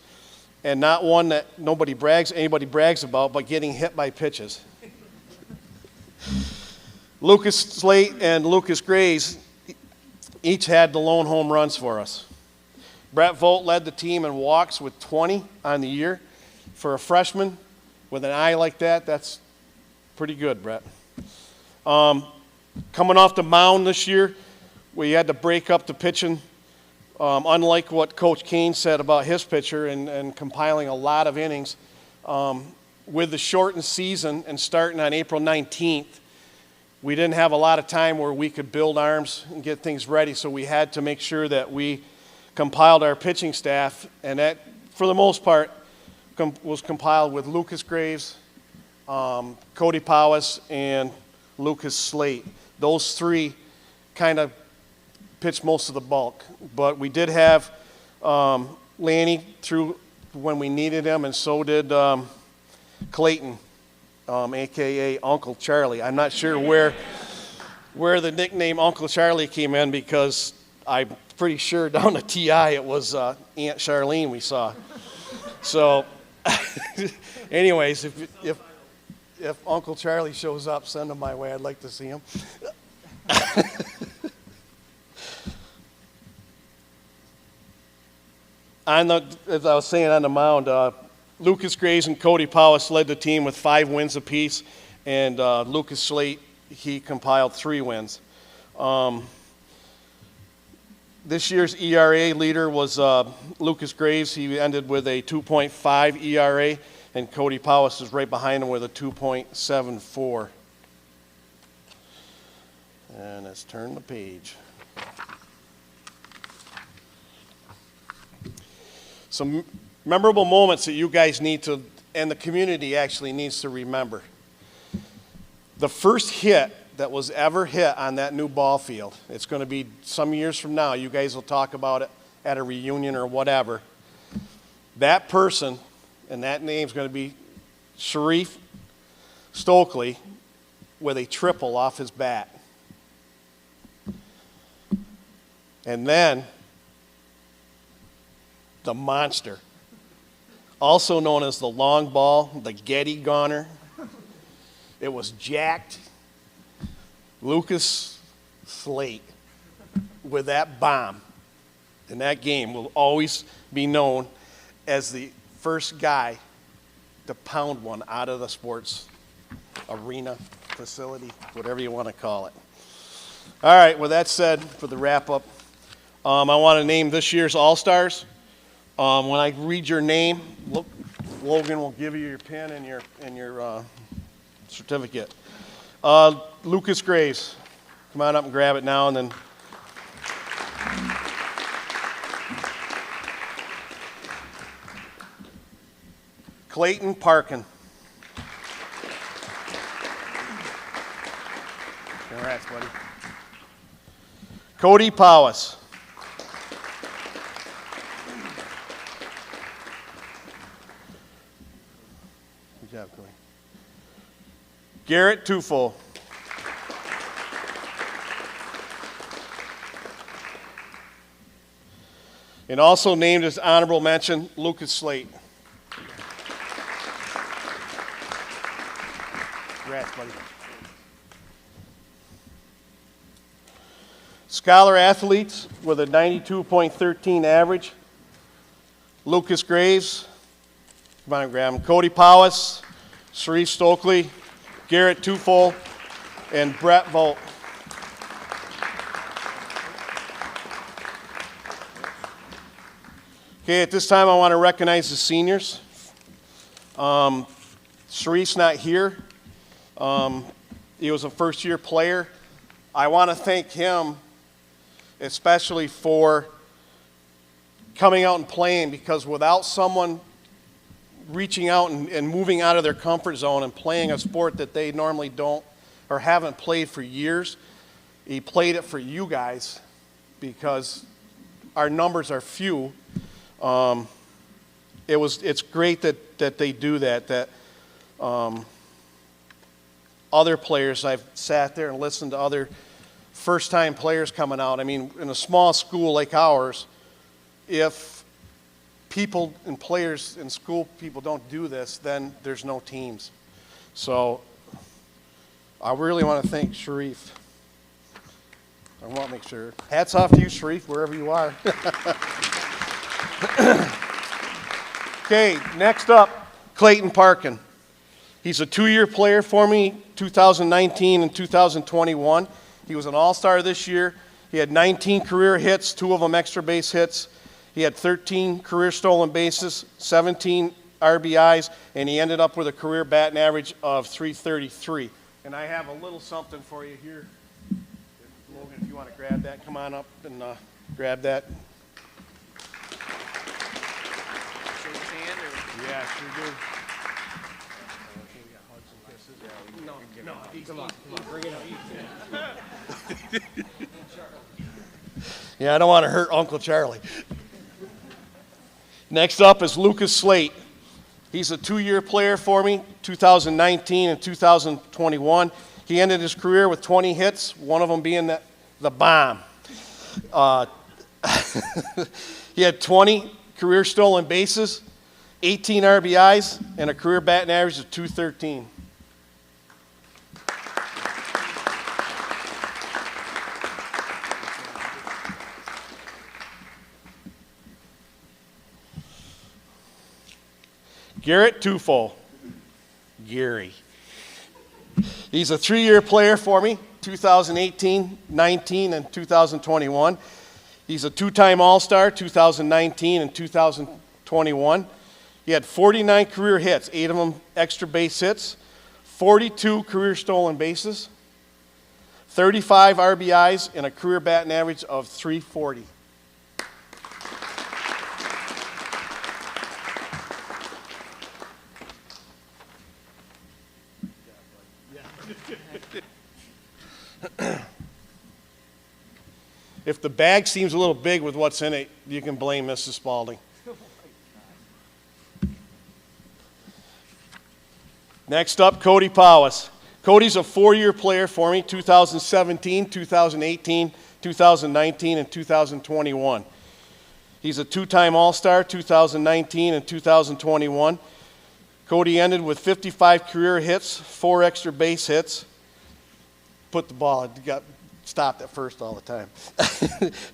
and not one that anybody brags about, but getting hit by pitches. Lucas Slate and Lucas Graves each had the lone home runs for us. Brett Volt led the team in walks with 20 on the year. For a freshman with an eye like that, that's pretty good, Brett. Coming off the mound this year, we had to break up the pitching. Unlike what Coach Kane said about his pitcher and compiling a lot of innings, with the shortened season and starting on April 19th, we didn't have a lot of time where we could build arms and get things ready, so we had to make sure that we compiled our pitching staff, and that, for the most part, was compiled with Lucas Graves, Cody Palace, and Lucas Slate. Those 3 kind of pitched most of the bulk. But we did have Lanny through when we needed him, and so did Clayton, a.k.a. Uncle Charlie. I'm not sure where the nickname Uncle Charlie came in, because I'm pretty sure down at TI it was Aunt Charlene we saw. So, anyways, if Uncle Charlie shows up, send him my way. I'd like to see him. As I was saying on the mound, Lucas Graves and Cody Palace led the team with 5 wins apiece, and Lucas Slate, he compiled 3 wins. This year's ERA leader was Lucas Graves. He ended with a 2.5 ERA, and Cody Palace is right behind him with a 2.74. And let's turn the page. Some memorable moments that you guys need to, and the community actually needs to remember. The first hit that was ever hit on that new ball field, it's going to be some years from now, you guys will talk about it at a reunion or whatever. That person, and that name's going to be Sharif Stokely, with a triple off his bat. And then the monster, also known as the long ball, the Getty Goner. It was jacked Lucas Slate with that bomb. And that game will always be known as the first guy to pound one out of the sports arena, facility, whatever you want to call it. All right, with that said, for the wrap-up, I want to name this year's All-Stars. When I read your name, look, Logan will give you your pen and your certificate. Lucas Graves, come on up and grab it now, and then. Clayton Parkin. Congrats, buddy. Cody Palace. Good job, Cody. Garrett Tufo. And also named as honorable mention, Lucas Slate. Congrats, buddy. Scholar athletes with a 92.13 average. Lucas Graves. Come on, grab him. Cody Palace, Sharif Stokely, Garrett Tufo, and Brett Volt. Okay, at this time I want to recognize the seniors. Sharif's not here. He was a first-year player. I want to thank him especially for coming out and playing, because without someone reaching out and moving out of their comfort zone and playing a sport that they normally don't or haven't played for years, he played it for you guys because our numbers are few. It's great that they do that other players, I've sat there and listened to other first-time players coming out. I mean, in a small school like ours, if people and players in school people don't do this, then there's no teams. So I really want to thank Sharif. I want to make sure. Hats off to you, Sharif, wherever you are. Okay, next up, Clayton Parkin. He's a 2-year player for me, 2019 and 2021. He was an all-star this year. He had 19 career hits, 2 of them extra base hits. He had 13 career stolen bases, 17 RBIs, and he ended up with a career batting average of .333. And I have a little something for you here. Logan, if you want to grab that, come on up and grab that. Shake his hand? Yeah, sure do. No, come on, bring it up. Yeah, I don't want to hurt Uncle Charlie. Next up is Lucas Slate. He's a 2-year player for me, 2019 and 2021. He ended his career with 20 hits, one of them being the bomb. He had 20 career stolen bases, 18 RBIs, and a career batting average of .213. Garrett Tufo. Gary. He's a 3-year player for me, 2018, 19, and 2021. He's a 2-time All-Star, 2019 and 2021. He had 49 career hits, 8 of them extra base hits, 42 career stolen bases, 35 RBIs, and a career batting average of .340. If the bag seems a little big with what's in it, you can blame Mrs. Spaulding. Next up, Cody Palace. Cody's a 4-year player for me, 2017, 2018, 2019, and 2021. He's a 2-time All-Star, 2019 and 2021. Cody ended with 55 career hits, 4 extra base hits. Put the ball, got stopped at first all the time.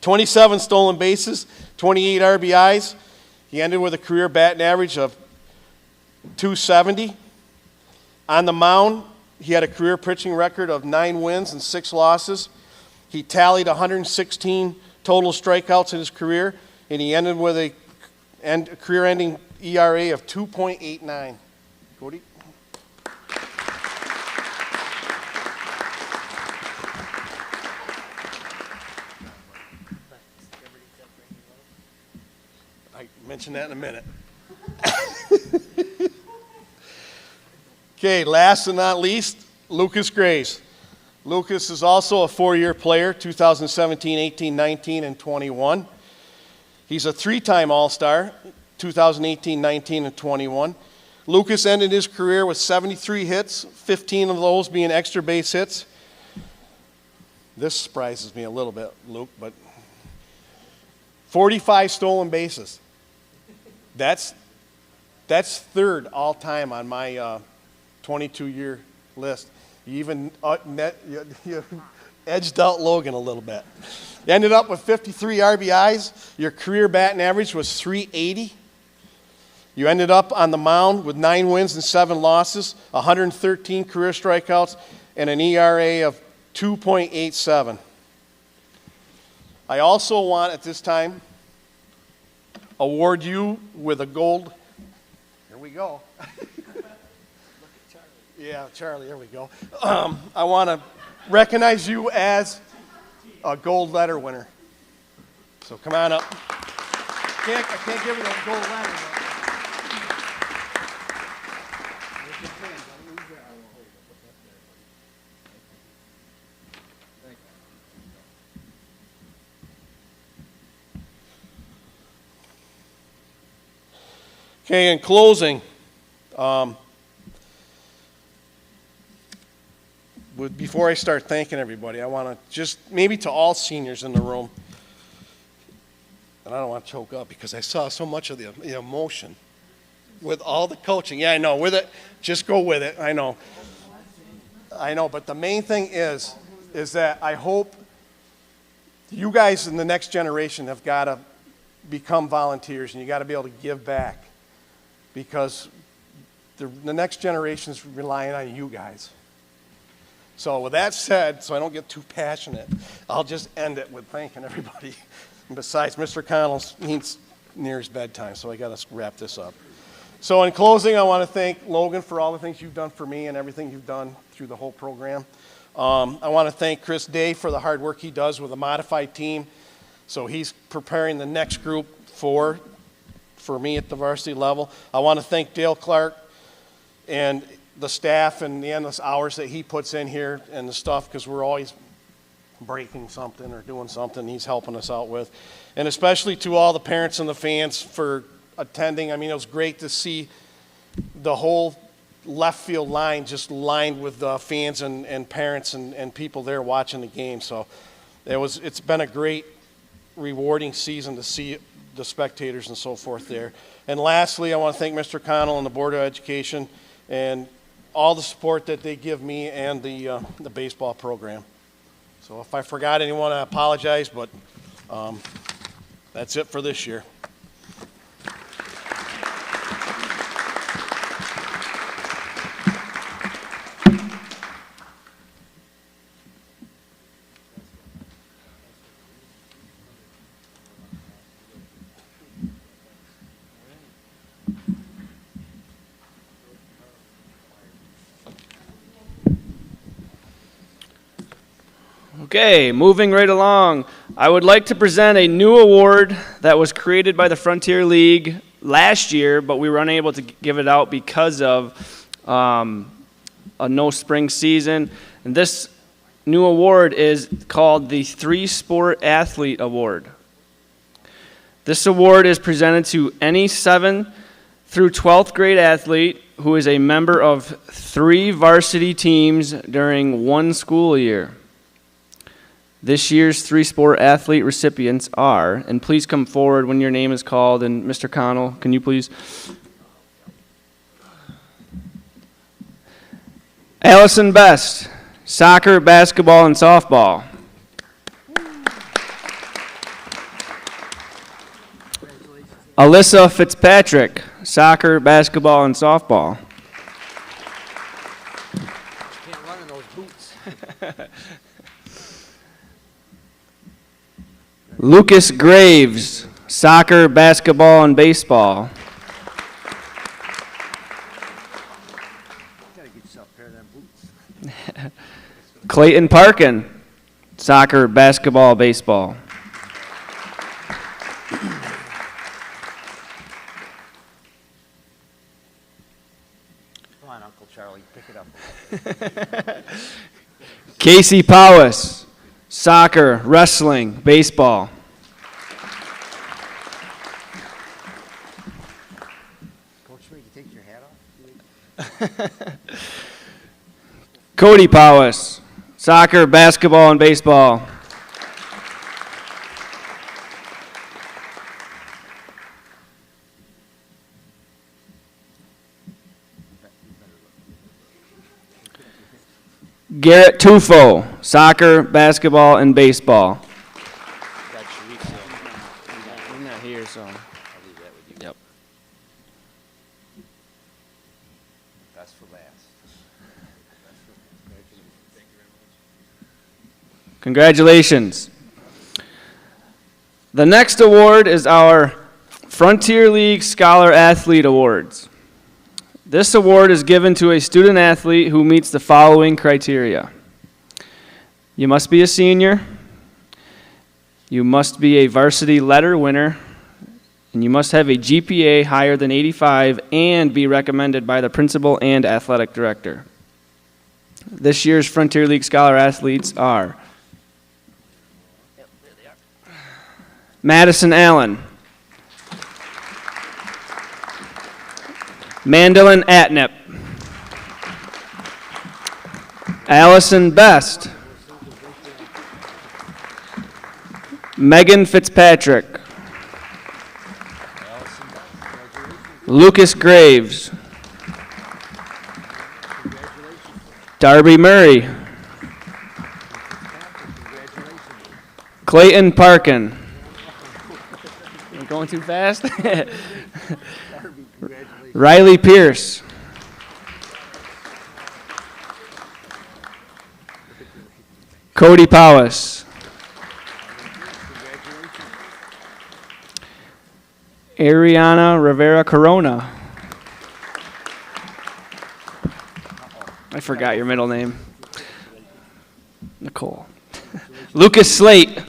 27 stolen bases, 28 RBIs. He ended with a career batting average of .270. On the mound, he had a career pitching record of 9 wins and 6 losses. He tallied 116 total strikeouts in his career, and he ended with a career-ending ERA of 2.89. Cody? I mention that in a minute. Okay, last and not least, Lucas Graves. Lucas is also a 4-year player, 2017, 18, 19, and 21. He's a 3-time All-Star, 2018, 19, and 21. Lucas ended his career with 73 hits, 15 of those being extra base hits. This surprises me a little bit, Luke, but 45 stolen bases. That's third all-time on my 22-year list. You even you edged out Logan a little bit. You ended up with 53 RBIs. Your career batting average was .380. You ended up on the mound with 9 wins and 7 losses, 113 career strikeouts, and an ERA of 2.87. I also want at this time award you with a gold. Here we go. Yeah, Charlie, there we go. I want to recognize you as a gold letter winner. So come on up. I can't give you that gold letter. Okay, in closing, before I start thanking everybody, I want to just, maybe to all seniors in the room, and I don't want to choke up because I saw so much of the emotion with all the coaching. Yeah, I know, with it, just go with it, I know, but the main thing is that I hope you guys in the next generation have got to become volunteers, and you got to be able to give back, because the next generation is relying on you guys. So with that said, so I don't get too passionate, I'll just end it with thanking everybody. And besides, Mr. Connell's near his bedtime, so I got to wrap this up. So in closing, I want to thank Logan for all the things you've done for me and everything you've done through the whole program. I want to thank Chris Day for the hard work he does with a modified team. So he's preparing the next group for me at the varsity level. I want to thank Dale Clark and the staff and the endless hours that he puts in here and the stuff, because we're always breaking something or doing something, he's helping us out with. And especially to all the parents and the fans for attending. I mean, it was great to see the whole left field line just lined with fans and parents and people there watching the game. So it's been a great, rewarding season to see the spectators and so forth there. And lastly, I want to thank Mr. Connell and the Board of Education and all the support that they give me and the baseball program. So if I forgot anyone, I apologize, but that's it for this year. Okay, moving right along. I would like to present a new award that was created by the Frontier League last year, but we were unable to give it out because of a no spring season. And this new award is called the Three Sport Athlete Award. This award is presented to any 7th through 12th grade athlete who is a member of 3 varsity teams during one school year. This year's 3 sport athlete recipients are, and please come forward when your name is called, and Mr. Connell, can you please? Allison Bust, soccer, basketball, and softball. Alyssa Fitzpatrick, soccer, basketball, and softball. Can't run in those boots. Lucas Graves, soccer, basketball, and baseball. Gotta get yourself a pair of them boots. Clayton Parkin, soccer, basketball, baseball. Come on, Uncle Charlie, pick it up. Casey Powis, soccer, wrestling, baseball. Coach, you take your hat off? Cody Palace, soccer, basketball, and baseball. Garrett Tufo, soccer, basketball, and baseball. I'm not here, so. I'll leave that with you. Yep. Best for last. Congratulations. The next award is our Frontier League Scholar Athlete Awards. This award is given to a student athlete who meets the following criteria. You must be a senior, you must be a varsity letter winner, and you must have a GPA higher than 85 and be recommended by the principal and athletic director. This year's Frontier League Scholar athletes are Madison Allen, Mandolin Atnip, Allison Bust, Megan Fitzpatrick, Lucas Graves, Darby Murray, Clayton Parkin. I'm going too fast? Riley Pierce, Cody Palace, Ariana Rivera Corona. I forgot your middle name. Nicole. Lucas Slate.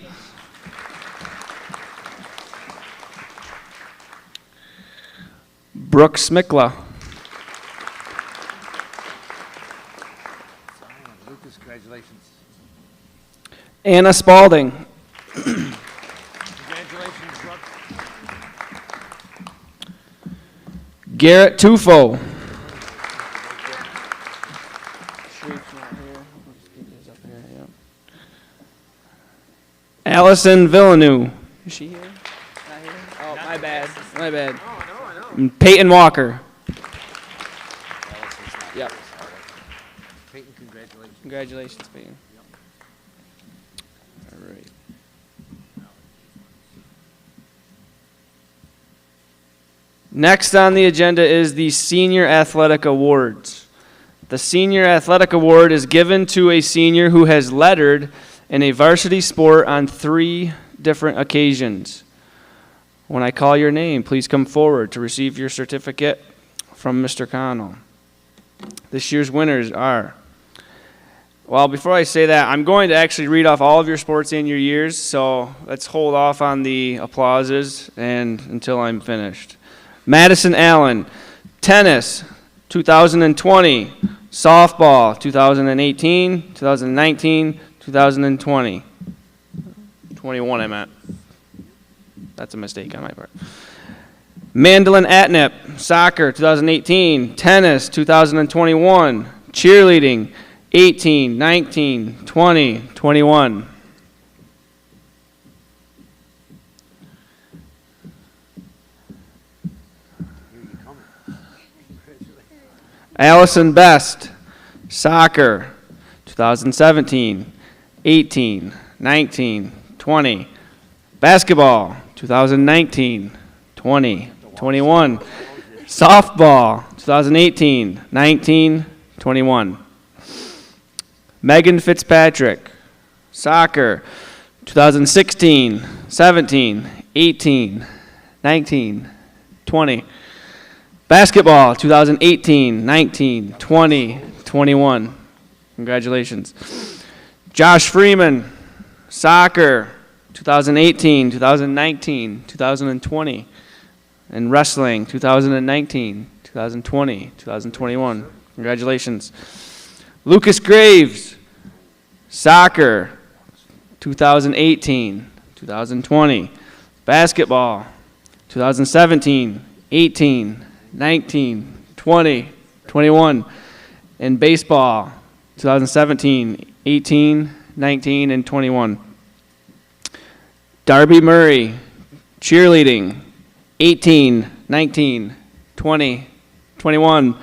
Brooke Smikla. Lucas, congratulations. Anna Spaulding. Garrett Tufo. Allison Villeneuve. Is she here? Not here? Oh, my bad. My bad. And Peyton Walker. Yep. Peyton, congratulations. Congratulations, Peyton. All right. Next on the agenda is the Senior Athletic Awards. The Senior Athletic Award is given to a senior who has lettered in a varsity sport on 3 different occasions. When I call your name, please come forward to receive your certificate from Mr. Connell. This year's winners are, well, before I say that, I'm going to actually read off all of your sports and your years, so let's hold off on the applauses until I'm finished. Madison Allen, tennis, 2020, softball, 2018, 2019, 2020. 21 I meant. That's a mistake on my part. Mandolin Atnip, soccer, 2018, tennis, 2021, cheerleading, 18, 19, 20, 21. Allison Bust, soccer, 2017, 18, 19, 20. Basketball, 2019, 20, 21. Softball, 2018, 19, 21. Megan Fitzpatrick, soccer, 2016, 17, 18, 19, 20. Basketball, 2018, 19, 20, 21. Congratulations. Josh Freeman, soccer, 2018, 2019, 2020. And wrestling, 2019, 2020, 2021. Congratulations. Lucas Graves, soccer, 2018, 2020. Basketball, 2017, 18, 19, 20, 21. And baseball, 2017, 18, 19, and 21. Darby Murray, cheerleading, 18, 19, 20, 21.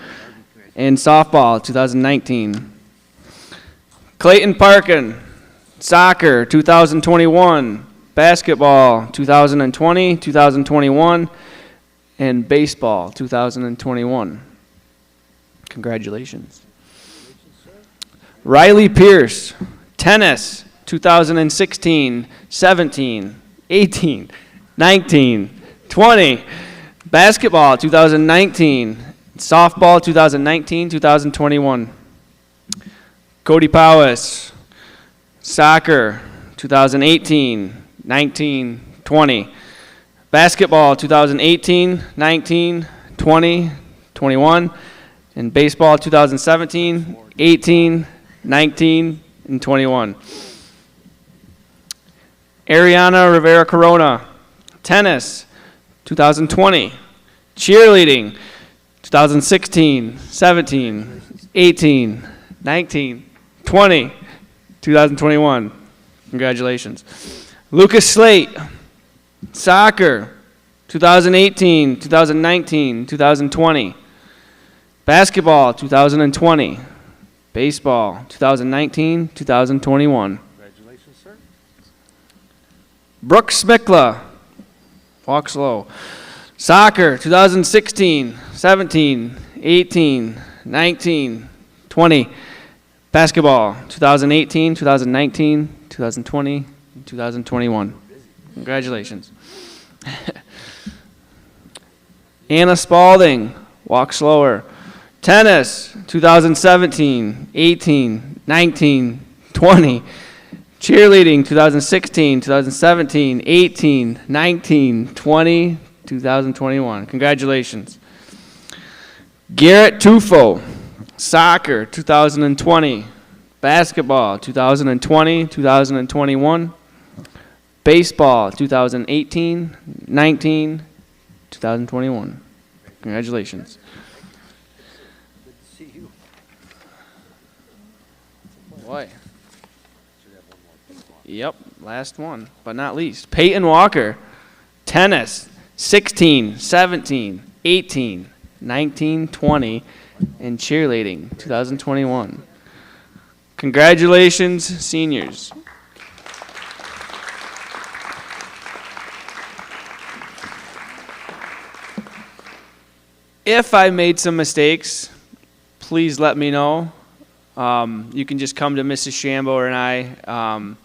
And softball, 2019. Clayton Parkin, soccer, 2021. Basketball, 2020, 2021. And baseball, 2021. Congratulations. Riley Pierce, tennis, 2016, 17, 18, 19, 20. Basketball, 2019. Softball, 2019, 2021. Cody Palace, soccer, 2018, 19, 20. Basketball, 2018, 19, 20, 21. And baseball, 2017, 18, 19, and 21. Ariana Rivera Corona, tennis, 2020. Cheerleading, 2016, 17, 18, 19, 20, 2021. Congratulations. Lucas Slate, soccer, 2018, 2019, 2020. Basketball, 2020. Baseball, 2019, 2021. Congratulations, sir. Brooke Smikla, walk slow. Soccer, 2016, 17, 18, 19, 20. Basketball, 2018, 2019, 2020, 2021. Congratulations. Anna Spaulding, walk slower. Tennis, 2017, 18, 19, 20. Cheerleading, 2016, 2017, 18, 19, 20, 2021. Congratulations. Garrett Tufo, soccer, 2020. Basketball, 2020, 2021. Baseball, 2018, 19, 2021. Congratulations. Boy. Yep, last one, but not least. Peyton Walker, tennis, 16, 17, 18, 19, 20, and cheerleading, 2021. Congratulations, seniors. If I made some mistakes, please let me know. You can just come to Mrs. Shambo and I.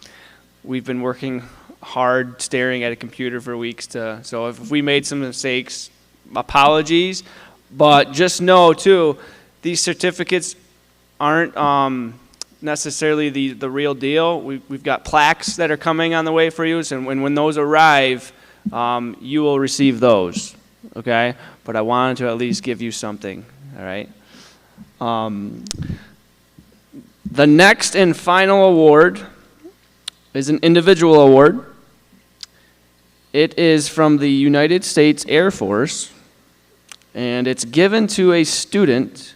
We've been working hard staring at a computer for weeks. So if we made some mistakes, apologies. But just know, too, these certificates aren't necessarily the real deal. We've got plaques that are coming on the way for you, and when those arrive, you will receive those, okay? But I wanted to at least give you something, all right? The next and final award is an individual award. It is from the United States Air Force, and it's given to a student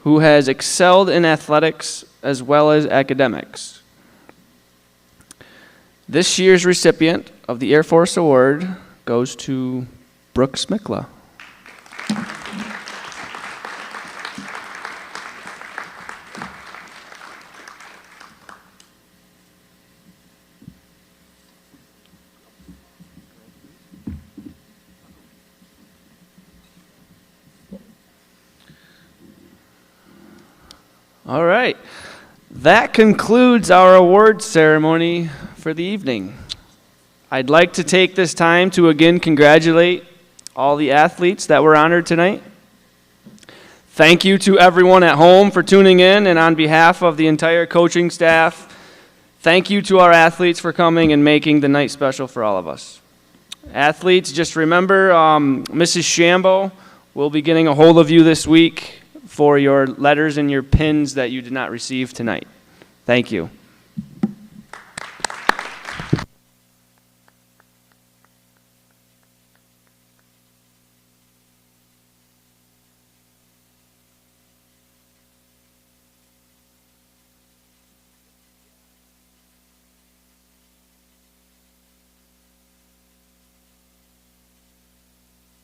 who has excelled in athletics as well as academics. This year's recipient of the Air Force Award goes to Brooke Smikla. All right. That concludes our award ceremony for the evening. I'd like to take this time to again congratulate all the athletes that were honored tonight. Thank you to everyone at home for tuning in, and on behalf of the entire coaching staff, thank you to our athletes for coming and making the night special for all of us. Athletes, just remember, Mrs. Shambo will be getting a hold of you this week for your letters and your pins that you did not receive tonight. Thank you.